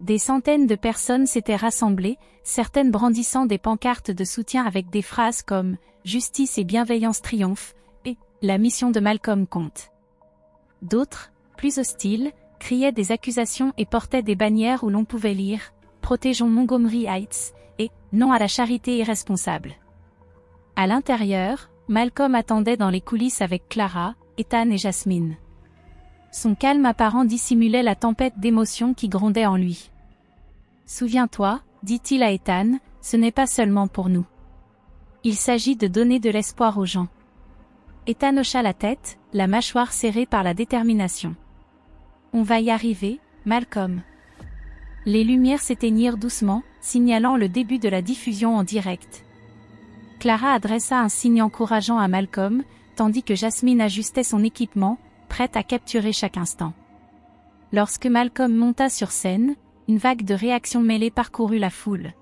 Des centaines de personnes s'étaient rassemblées, certaines brandissant des pancartes de soutien avec des phrases comme « Justice et bienveillance triomphent » et « La mission de Malcolm compte ». D'autres, plus hostiles, criaient des accusations et portaient des bannières où l'on pouvait lire « Protégeons Montgomery Heights » et « Non à la charité irresponsable ». À l'intérieur, Malcolm attendait dans les coulisses avec Clara, Ethan et Jasmine. Son calme apparent dissimulait la tempête d'émotions qui grondait en lui. « Souviens-toi, dit-il à Ethan, ce n'est pas seulement pour nous. Il s'agit de donner de l'espoir aux gens. » Ethan hocha la tête, la mâchoire serrée par la détermination. « On va y arriver, Malcolm. » Les lumières s'éteignirent doucement, signalant le début de la diffusion en direct. Clara adressa un signe encourageant à Malcolm, tandis que Jasmine ajustait son équipement, prête à capturer chaque instant. Lorsque Malcolm monta sur scène, une vague de réactions mêlées parcourut la foule.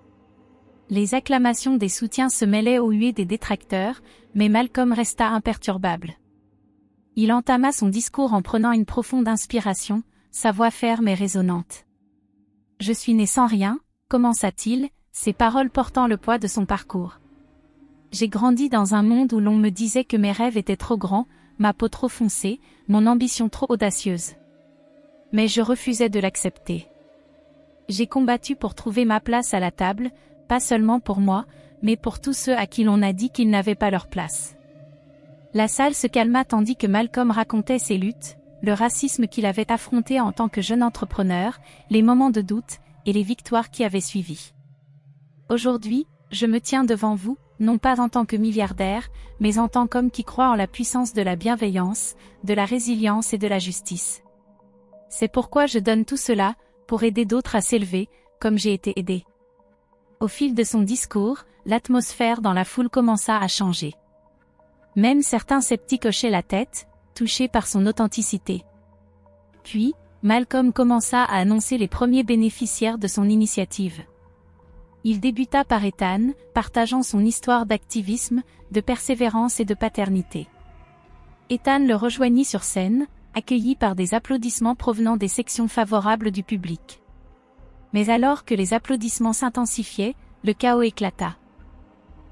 Les acclamations des soutiens se mêlaient aux huées des détracteurs, mais Malcolm resta imperturbable. Il entama son discours en prenant une profonde inspiration, sa voix ferme et résonnante. « Je suis né sans rien », commença-t-il, ses paroles portant le poids de son parcours. « J'ai grandi dans un monde où l'on me disait que mes rêves étaient trop grands, ma peau trop foncée, mon ambition trop audacieuse. Mais je refusais de l'accepter. J'ai combattu pour trouver ma place à la table, pas seulement pour moi, mais pour tous ceux à qui l'on a dit qu'ils n'avaient pas leur place. » La salle se calma tandis que Malcolm racontait ses luttes, le racisme qu'il avait affronté en tant que jeune entrepreneur, les moments de doute, et les victoires qui avaient suivi. « Aujourd'hui, je me tiens devant vous, non pas en tant que milliardaire, mais en tant qu'homme qui croit en la puissance de la bienveillance, de la résilience et de la justice. C'est pourquoi je donne tout cela, pour aider d'autres à s'élever, comme j'ai été aidé. » Au fil de son discours, l'atmosphère dans la foule commença à changer. Même certains sceptiques hochaient la tête, touchés par son authenticité. Puis, Malcolm commença à annoncer les premiers bénéficiaires de son initiative. Il débuta par Ethan, partageant son histoire d'activisme, de persévérance et de paternité. Ethan le rejoignit sur scène, accueilli par des applaudissements provenant des sections favorables du public. Mais alors que les applaudissements s'intensifiaient, le chaos éclata.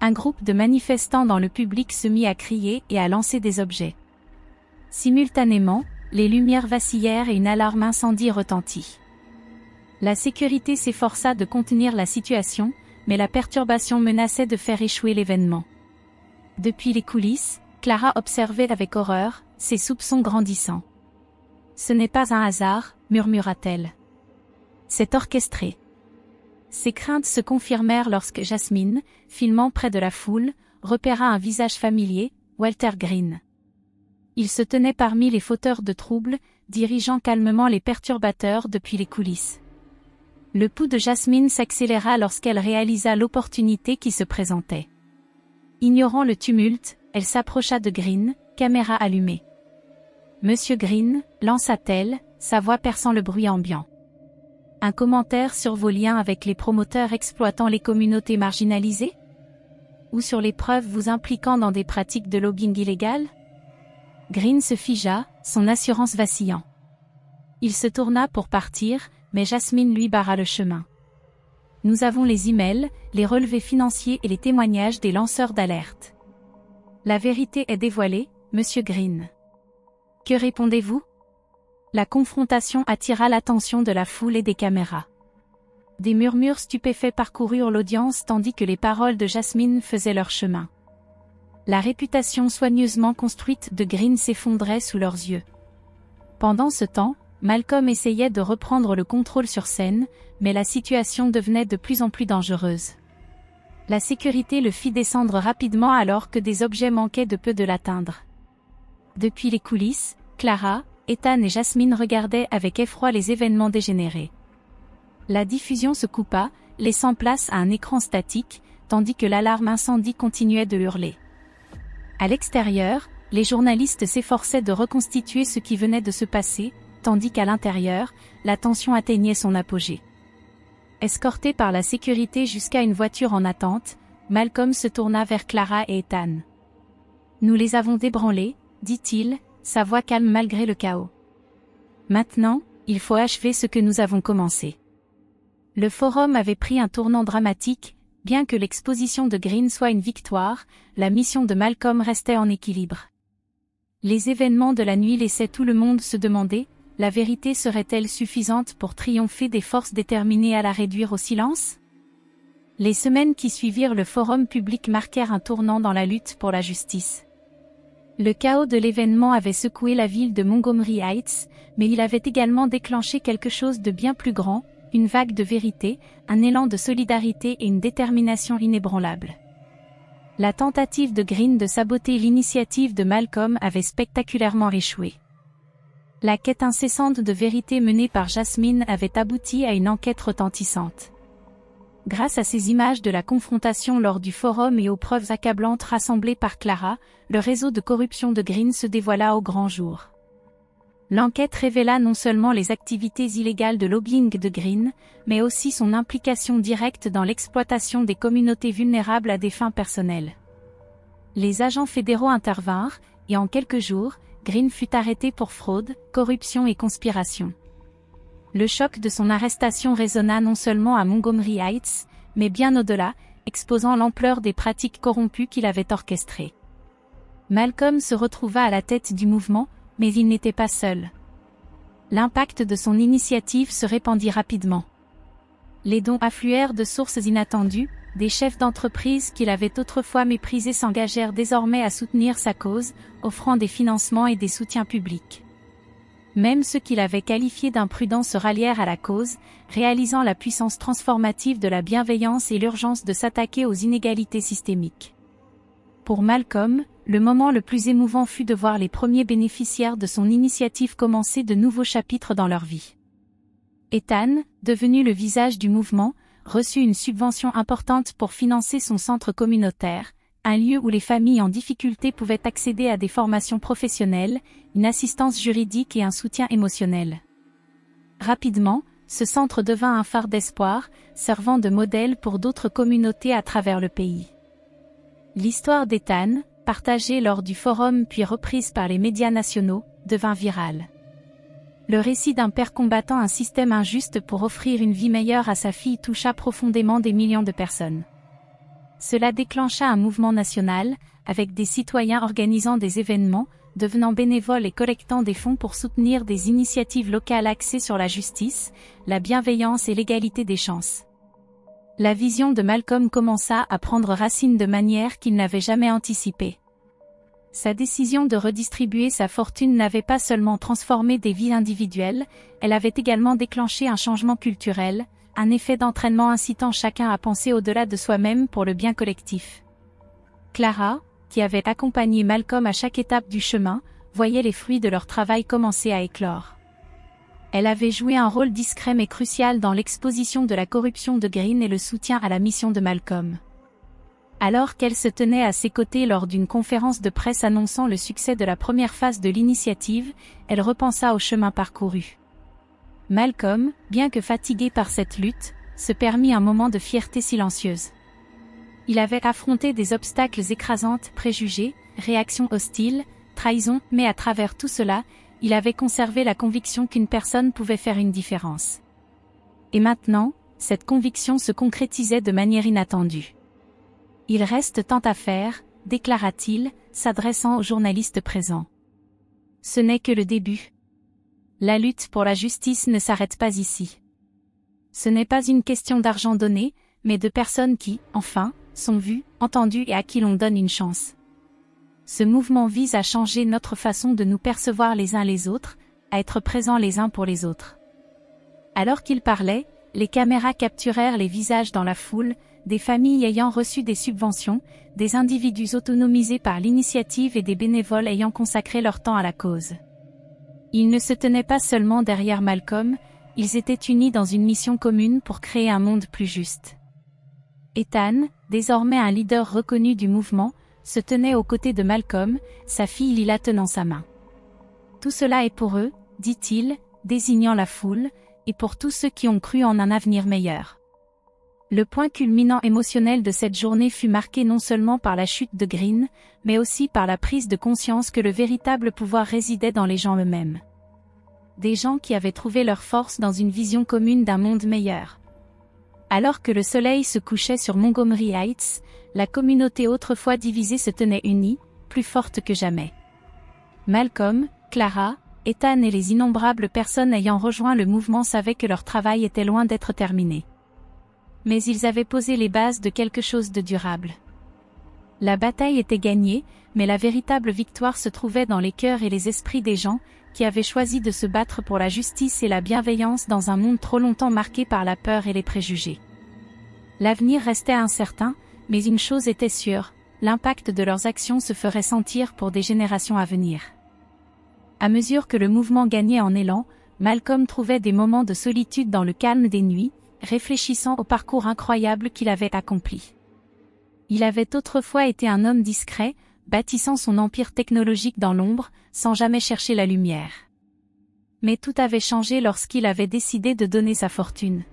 Un groupe de manifestants dans le public se mit à crier et à lancer des objets. Simultanément, les lumières vacillèrent et une alarme incendie retentit. La sécurité s'efforça de contenir la situation, mais la perturbation menaçait de faire échouer l'événement. Depuis les coulisses, Clara observait avec horreur, ses soupçons grandissant. « Ce n'est pas un hasard », murmura-t-elle. « C'est orchestré. » Ses craintes se confirmèrent lorsque Jasmine, filmant près de la foule, repéra un visage familier, Walter Green. Il se tenait parmi les fauteurs de troubles, dirigeant calmement les perturbateurs depuis les coulisses. Le pouls de Jasmine s'accéléra lorsqu'elle réalisa l'opportunité qui se présentait. Ignorant le tumulte, elle s'approcha de Green, caméra allumée. « Monsieur Green », lança-t-elle, sa voix perçant le bruit ambiant. Un commentaire sur vos liens avec les promoteurs exploitant les communautés marginalisées? Ou sur les preuves vous impliquant dans des pratiques de lobbying illégal? Green se figea, son assurance vacillant. Il se tourna pour partir, mais Jasmine lui barra le chemin. Nous avons les emails, les relevés financiers et les témoignages des lanceurs d'alerte. La vérité est dévoilée, Monsieur Green. Que répondez-vous? La confrontation attira l'attention de la foule et des caméras. Des murmures stupéfaits parcoururent l'audience tandis que les paroles de Jasmine faisaient leur chemin. La réputation soigneusement construite de Green s'effondrait sous leurs yeux. Pendant ce temps, Malcolm essayait de reprendre le contrôle sur scène, mais la situation devenait de plus en plus dangereuse. La sécurité le fit descendre rapidement alors que des objets manquaient de peu de l'atteindre. Depuis les coulisses, Clara, Ethan et Jasmine regardaient avec effroi les événements dégénérer. La diffusion se coupa, laissant place à un écran statique, tandis que l'alarme incendie continuait de hurler. À l'extérieur, les journalistes s'efforçaient de reconstituer ce qui venait de se passer, tandis qu'à l'intérieur, la tension atteignait son apogée. Escorté par la sécurité jusqu'à une voiture en attente, Malcolm se tourna vers Clara et Ethan. « Nous les avons débranlés, » dit-il, sa voix calme malgré le chaos. « Maintenant, il faut achever ce que nous avons commencé. » Le forum avait pris un tournant dramatique, bien que l'exposition de Green soit une victoire, la mission de Malcolm restait en équilibre. Les événements de la nuit laissaient tout le monde se demander, la vérité serait-elle suffisante pour triompher des forces déterminées à la réduire au silence? Les semaines qui suivirent le forum public marquèrent un tournant dans la lutte pour la justice. Le chaos de l'événement avait secoué la ville de Montgomery Heights, mais il avait également déclenché quelque chose de bien plus grand, une vague de vérité, un élan de solidarité et une détermination inébranlable. La tentative de Green de saboter l'initiative de Malcolm avait spectaculairement échoué. La quête incessante de vérité menée par Jasmine avait abouti à une enquête retentissante. Grâce à ces images de la confrontation lors du forum et aux preuves accablantes rassemblées par Clara, le réseau de corruption de Green se dévoila au grand jour. L'enquête révéla non seulement les activités illégales de lobbying de Green, mais aussi son implication directe dans l'exploitation des communautés vulnérables à des fins personnelles. Les agents fédéraux intervinrent, et en quelques jours, Green fut arrêté pour fraude, corruption et conspiration. Le choc de son arrestation résonna non seulement à Montgomery Heights, mais bien au-delà, exposant l'ampleur des pratiques corrompues qu'il avait orchestrées. Malcolm se retrouva à la tête du mouvement, mais il n'était pas seul. L'impact de son initiative se répandit rapidement. Les dons affluèrent de sources inattendues, des chefs d'entreprise qu'il avait autrefois méprisés s'engagèrent désormais à soutenir sa cause, offrant des financements et des soutiens publics. Même ceux qu'il avait qualifiés d'imprudents se rallièrent à la cause, réalisant la puissance transformative de la bienveillance et l'urgence de s'attaquer aux inégalités systémiques. Pour Malcolm, le moment le plus émouvant fut de voir les premiers bénéficiaires de son initiative commencer de nouveaux chapitres dans leur vie. Ethan, devenu le visage du mouvement, reçut une subvention importante pour financer son centre communautaire, un lieu où les familles en difficulté pouvaient accéder à des formations professionnelles, une assistance juridique et un soutien émotionnel. Rapidement, ce centre devint un phare d'espoir, servant de modèle pour d'autres communautés à travers le pays. L'histoire d'Ethan, partagée lors du forum puis reprise par les médias nationaux, devint virale. Le récit d'un père combattant un système injuste pour offrir une vie meilleure à sa fille toucha profondément des millions de personnes. Cela déclencha un mouvement national, avec des citoyens organisant des événements, devenant bénévoles et collectant des fonds pour soutenir des initiatives locales axées sur la justice, la bienveillance et l'égalité des chances. La vision de Malcolm commença à prendre racine de manière qu'il n'avait jamais anticipée. Sa décision de redistribuer sa fortune n'avait pas seulement transformé des vies individuelles, elle avait également déclenché un changement culturel, un effet d'entraînement incitant chacun à penser au-delà de soi-même pour le bien collectif. Clara, qui avait accompagné Malcolm à chaque étape du chemin, voyait les fruits de leur travail commencer à éclore. Elle avait joué un rôle discret mais crucial dans l'exposition de la corruption de Green et le soutien à la mission de Malcolm. Alors qu'elle se tenait à ses côtés lors d'une conférence de presse annonçant le succès de la première phase de l'initiative, elle repensa au chemin parcouru. Malcolm, bien que fatigué par cette lutte, se permit un moment de fierté silencieuse. Il avait affronté des obstacles écrasants, préjugés, réactions hostiles, trahison, mais à travers tout cela, il avait conservé la conviction qu'une personne pouvait faire une différence. Et maintenant, cette conviction se concrétisait de manière inattendue. Il reste tant à faire, déclara-t-il, s'adressant aux journalistes présents. Ce n'est que le début. La lutte pour la justice ne s'arrête pas ici. Ce n'est pas une question d'argent donné, mais de personnes qui, enfin, sont vues, entendues et à qui l'on donne une chance. Ce mouvement vise à changer notre façon de nous percevoir les uns les autres, à être présents les uns pour les autres. Alors qu'il parlait, les caméras capturèrent les visages dans la foule, des familles ayant reçu des subventions, des individus autonomisés par l'initiative et des bénévoles ayant consacré leur temps à la cause. Ils ne se tenaient pas seulement derrière Malcolm, ils étaient unis dans une mission commune pour créer un monde plus juste. Ethan, désormais un leader reconnu du mouvement, se tenait aux côtés de Malcolm, sa fille Lila tenant sa main. Tout cela est pour eux, dit-il, désignant la foule, et pour tous ceux qui ont cru en un avenir meilleur. Le point culminant émotionnel de cette journée fut marqué non seulement par la chute de Green, mais aussi par la prise de conscience que le véritable pouvoir résidait dans les gens eux-mêmes. Des gens qui avaient trouvé leur force dans une vision commune d'un monde meilleur. Alors que le soleil se couchait sur Montgomery Heights, la communauté autrefois divisée se tenait unie, plus forte que jamais. Malcolm, Clara, Ethan et les innombrables personnes ayant rejoint le mouvement savaient que leur travail était loin d'être terminé. Mais ils avaient posé les bases de quelque chose de durable. La bataille était gagnée, mais la véritable victoire se trouvait dans les cœurs et les esprits des gens, qui avaient choisi de se battre pour la justice et la bienveillance dans un monde trop longtemps marqué par la peur et les préjugés. L'avenir restait incertain, mais une chose était sûre, l'impact de leurs actions se ferait sentir pour des générations à venir. À mesure que le mouvement gagnait en élan, Malcolm trouvait des moments de solitude dans le calme des nuits, réfléchissant au parcours incroyable qu'il avait accompli. Il avait autrefois été un homme discret, bâtissant son empire technologique dans l'ombre, sans jamais chercher la lumière. Mais tout avait changé lorsqu'il avait décidé de donner sa fortune.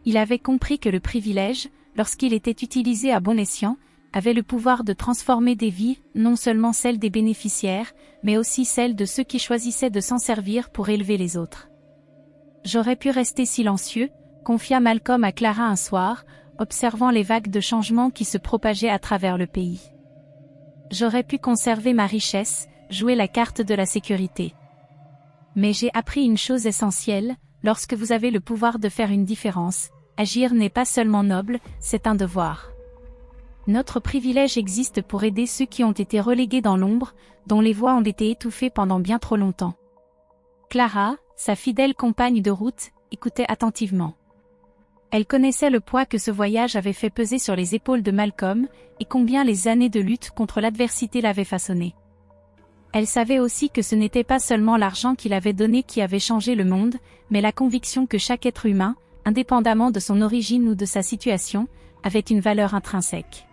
Il avait compris que le privilège, lorsqu'il était utilisé à bon escient, avait le pouvoir de transformer des vies, non seulement celles des bénéficiaires, mais aussi celles de ceux qui choisissaient de s'en servir pour élever les autres. J'aurais pu rester silencieux, confia Malcolm à Clara un soir, observant les vagues de changements qui se propageaient à travers le pays. J'aurais pu conserver ma richesse, jouer la carte de la sécurité. Mais j'ai appris une chose essentielle, lorsque vous avez le pouvoir de faire une différence, agir n'est pas seulement noble, c'est un devoir. Notre privilège existe pour aider ceux qui ont été relégués dans l'ombre, dont les voix ont été étouffées pendant bien trop longtemps. Clara, sa fidèle compagne de route, écoutait attentivement. Elle connaissait le poids que ce voyage avait fait peser sur les épaules de Malcolm, et combien les années de lutte contre l'adversité l'avaient façonné. Elle savait aussi que ce n'était pas seulement l'argent qu'il avait donné qui avait changé le monde, mais la conviction que chaque être humain, indépendamment de son origine ou de sa situation, avait une valeur intrinsèque.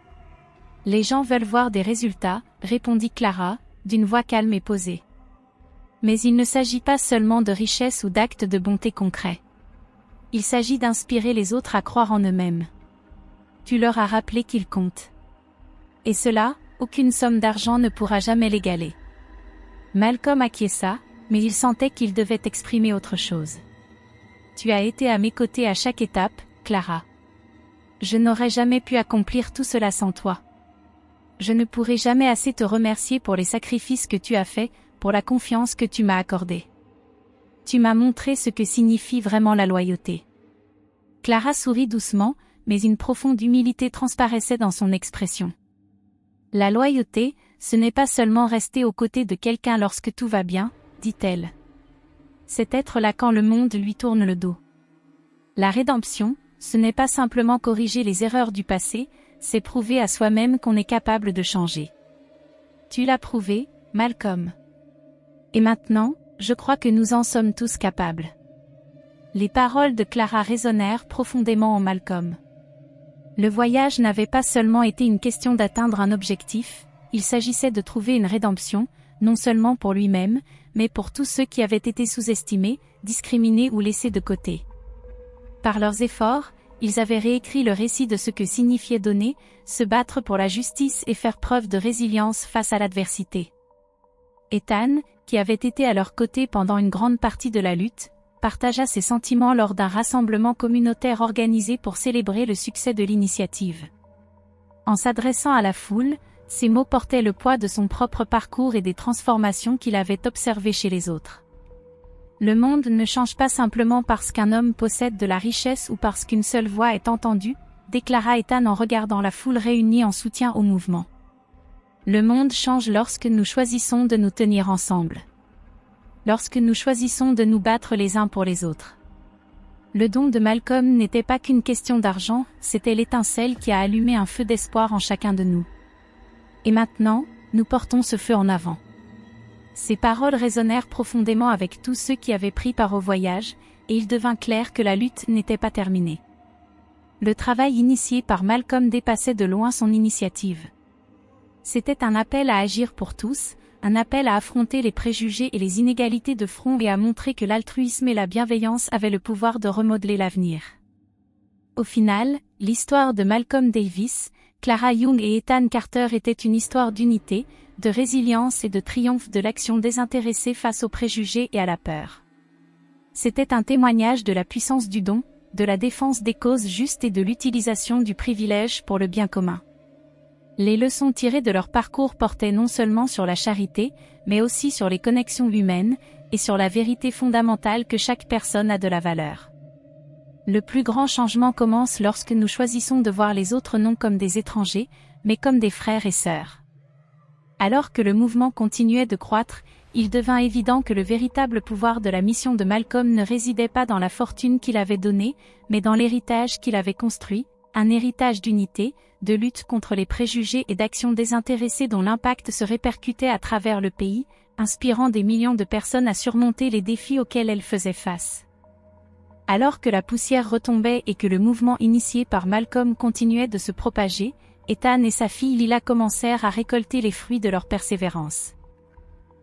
Les gens veulent voir des résultats, répondit Clara, d'une voix calme et posée. Mais il ne s'agit pas seulement de richesse ou d'actes de bonté concrets. Il s'agit d'inspirer les autres à croire en eux-mêmes. Tu leur as rappelé qu'ils comptent. Et cela, aucune somme d'argent ne pourra jamais l'égaler. Malcolm acquiesça, mais il sentait qu'il devait exprimer autre chose. Tu as été à mes côtés à chaque étape, Clara. Je n'aurais jamais pu accomplir tout cela sans toi. Je ne pourrai jamais assez te remercier pour les sacrifices que tu as faits, pour la confiance que tu m'as accordée. Tu m'as montré ce que signifie vraiment la loyauté. Clara sourit doucement, mais une profonde humilité transparaissait dans son expression. La loyauté, ce n'est pas seulement rester aux côtés de quelqu'un lorsque tout va bien, dit-elle. C'est être là quand le monde lui tourne le dos. La rédemption, ce n'est pas simplement corriger les erreurs du passé, c'est prouver à soi-même qu'on est capable de changer. Tu l'as prouvé, Malcolm. Et maintenant, je crois que nous en sommes tous capables. Les paroles de Clara résonnèrent profondément en Malcolm. Le voyage n'avait pas seulement été une question d'atteindre un objectif, il s'agissait de trouver une rédemption, non seulement pour lui-même, mais pour tous ceux qui avaient été sous-estimés, discriminés ou laissés de côté. Par leurs efforts, ils avaient réécrit le récit de ce que signifiait donner, se battre pour la justice et faire preuve de résilience face à l'adversité. Ethan, qui avait été à leur côté pendant une grande partie de la lutte, partagea ses sentiments lors d'un rassemblement communautaire organisé pour célébrer le succès de l'initiative. En s'adressant à la foule, ces mots portaient le poids de son propre parcours et des transformations qu'il avait observées chez les autres. Le monde ne change pas simplement parce qu'un homme possède de la richesse ou parce qu'une seule voix est entendue, déclara Ethan en regardant la foule réunie en soutien au mouvement. Le monde change lorsque nous choisissons de nous tenir ensemble. Lorsque nous choisissons de nous battre les uns pour les autres. Le don de Malcolm n'était pas qu'une question d'argent, c'était l'étincelle qui a allumé un feu d'espoir en chacun de nous. Et maintenant, nous portons ce feu en avant. Ces paroles résonnèrent profondément avec tous ceux qui avaient pris part au voyage, et il devint clair que la lutte n'était pas terminée. Le travail initié par Malcolm dépassait de loin son initiative. C'était un appel à agir pour tous, un appel à affronter les préjugés et les inégalités de front et à montrer que l'altruisme et la bienveillance avaient le pouvoir de remodeler l'avenir. Au final, l'histoire de Malcolm Davis, Clara Young et Ethan Carter était une histoire d'unité, de résilience et de triomphe de l'action désintéressée face aux préjugés et à la peur. C'était un témoignage de la puissance du don, de la défense des causes justes et de l'utilisation du privilège pour le bien commun. Les leçons tirées de leur parcours portaient non seulement sur la charité, mais aussi sur les connexions humaines, et sur la vérité fondamentale que chaque personne a de la valeur. Le plus grand changement commence lorsque nous choisissons de voir les autres non comme des étrangers, mais comme des frères et sœurs. Alors que le mouvement continuait de croître, il devint évident que le véritable pouvoir de la mission de Malcolm ne résidait pas dans la fortune qu'il avait donnée, mais dans l'héritage qu'il avait construit, un héritage d'unité, de lutte contre les préjugés et d'actions désintéressées dont l'impact se répercutait à travers le pays, inspirant des millions de personnes à surmonter les défis auxquels elles faisaient face. Alors que la poussière retombait et que le mouvement initié par Malcolm continuait de se propager, Ethan et sa fille Lila commencèrent à récolter les fruits de leur persévérance.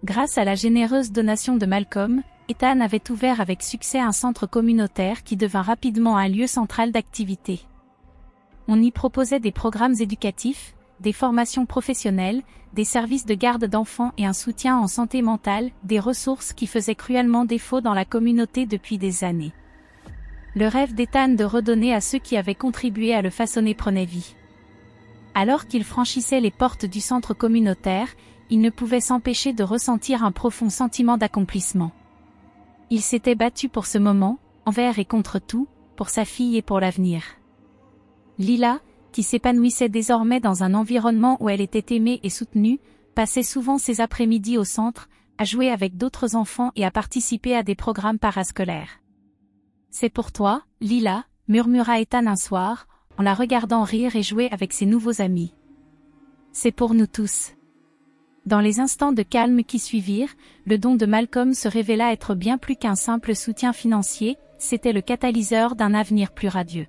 Grâce à la généreuse donation de Malcolm, Ethan avait ouvert avec succès un centre communautaire qui devint rapidement un lieu central d'activité. On y proposait des programmes éducatifs, des formations professionnelles, des services de garde d'enfants et un soutien en santé mentale, des ressources qui faisaient cruellement défaut dans la communauté depuis des années. Le rêve d'Ethan de redonner à ceux qui avaient contribué à le façonner prenait vie. Alors qu'il franchissait les portes du centre communautaire, il ne pouvait s'empêcher de ressentir un profond sentiment d'accomplissement. Il s'était battu pour ce moment, envers et contre tout, pour sa fille et pour l'avenir. Lila, qui s'épanouissait désormais dans un environnement où elle était aimée et soutenue, passait souvent ses après-midi au centre, à jouer avec d'autres enfants et à participer à des programmes parascolaires. « C'est pour toi, Lila », murmura Ethan un soir, en la regardant rire et jouer avec ses nouveaux amis. « C'est pour nous tous. » Dans les instants de calme qui suivirent, le don de Malcolm se révéla être bien plus qu'un simple soutien financier, c'était le catalyseur d'un avenir plus radieux.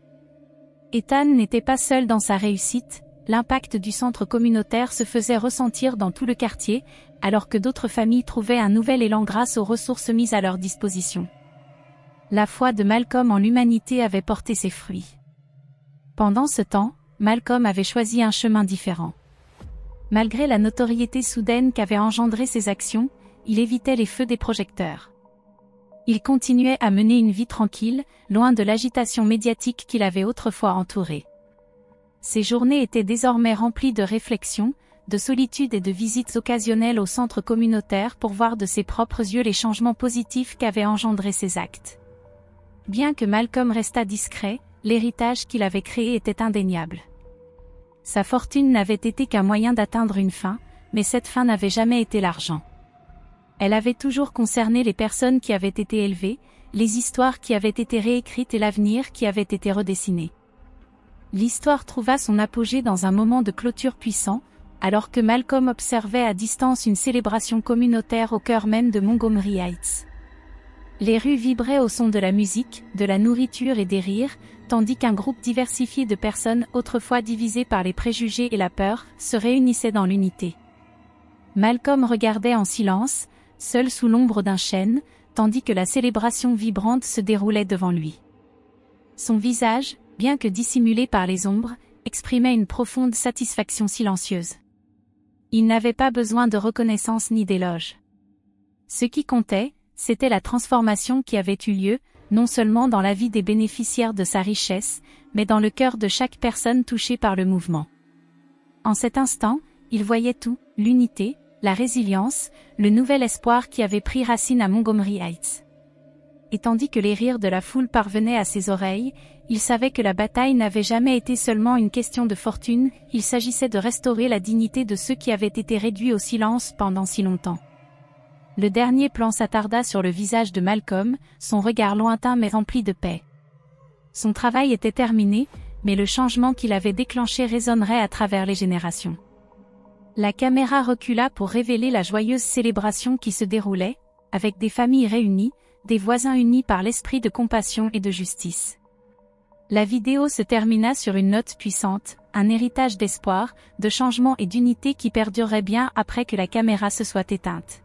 Ethan n'était pas seul dans sa réussite, l'impact du centre communautaire se faisait ressentir dans tout le quartier, alors que d'autres familles trouvaient un nouvel élan grâce aux ressources mises à leur disposition. La foi de Malcolm en l'humanité avait porté ses fruits. Pendant ce temps, Malcolm avait choisi un chemin différent. Malgré la notoriété soudaine qu'avaient engendré ses actions, il évitait les feux des projecteurs. Il continuait à mener une vie tranquille, loin de l'agitation médiatique qui l'avait autrefois entouré. Ses journées étaient désormais remplies de réflexions, de solitude et de visites occasionnelles au centre communautaire pour voir de ses propres yeux les changements positifs qu'avaient engendrés ses actes. Bien que Malcolm restât discret, l'héritage qu'il avait créé était indéniable. Sa fortune n'avait été qu'un moyen d'atteindre une fin, mais cette fin n'avait jamais été l'argent. Elle avait toujours concerné les personnes qui avaient été élevées, les histoires qui avaient été réécrites et l'avenir qui avait été redessiné. L'histoire trouva son apogée dans un moment de clôture puissant, alors que Malcolm observait à distance une célébration communautaire au cœur même de Montgomery Heights. Les rues vibraient au son de la musique, de la nourriture et des rires, tandis qu'un groupe diversifié de personnes autrefois divisées par les préjugés et la peur, se réunissait dans l'unité. Malcolm regardait en silence, seul sous l'ombre d'un chêne, tandis que la célébration vibrante se déroulait devant lui. Son visage, bien que dissimulé par les ombres, exprimait une profonde satisfaction silencieuse. Il n'avait pas besoin de reconnaissance ni d'éloge. Ce qui comptait, c'était la transformation qui avait eu lieu, non seulement dans la vie des bénéficiaires de sa richesse, mais dans le cœur de chaque personne touchée par le mouvement. En cet instant, il voyait tout, l'unité, la résilience, le nouvel espoir qui avait pris racine à Montgomery Heights. Et tandis que les rires de la foule parvenaient à ses oreilles, il savait que la bataille n'avait jamais été seulement une question de fortune, il s'agissait de restaurer la dignité de ceux qui avaient été réduits au silence pendant si longtemps. Le dernier plan s'attarda sur le visage de Malcolm, son regard lointain mais rempli de paix. Son travail était terminé, mais le changement qu'il avait déclenché résonnerait à travers les générations. La caméra recula pour révéler la joyeuse célébration qui se déroulait, avec des familles réunies, des voisins unis par l'esprit de compassion et de justice. La vidéo se termina sur une note puissante, un héritage d'espoir, de changement et d'unité qui perdurerait bien après que la caméra se soit éteinte.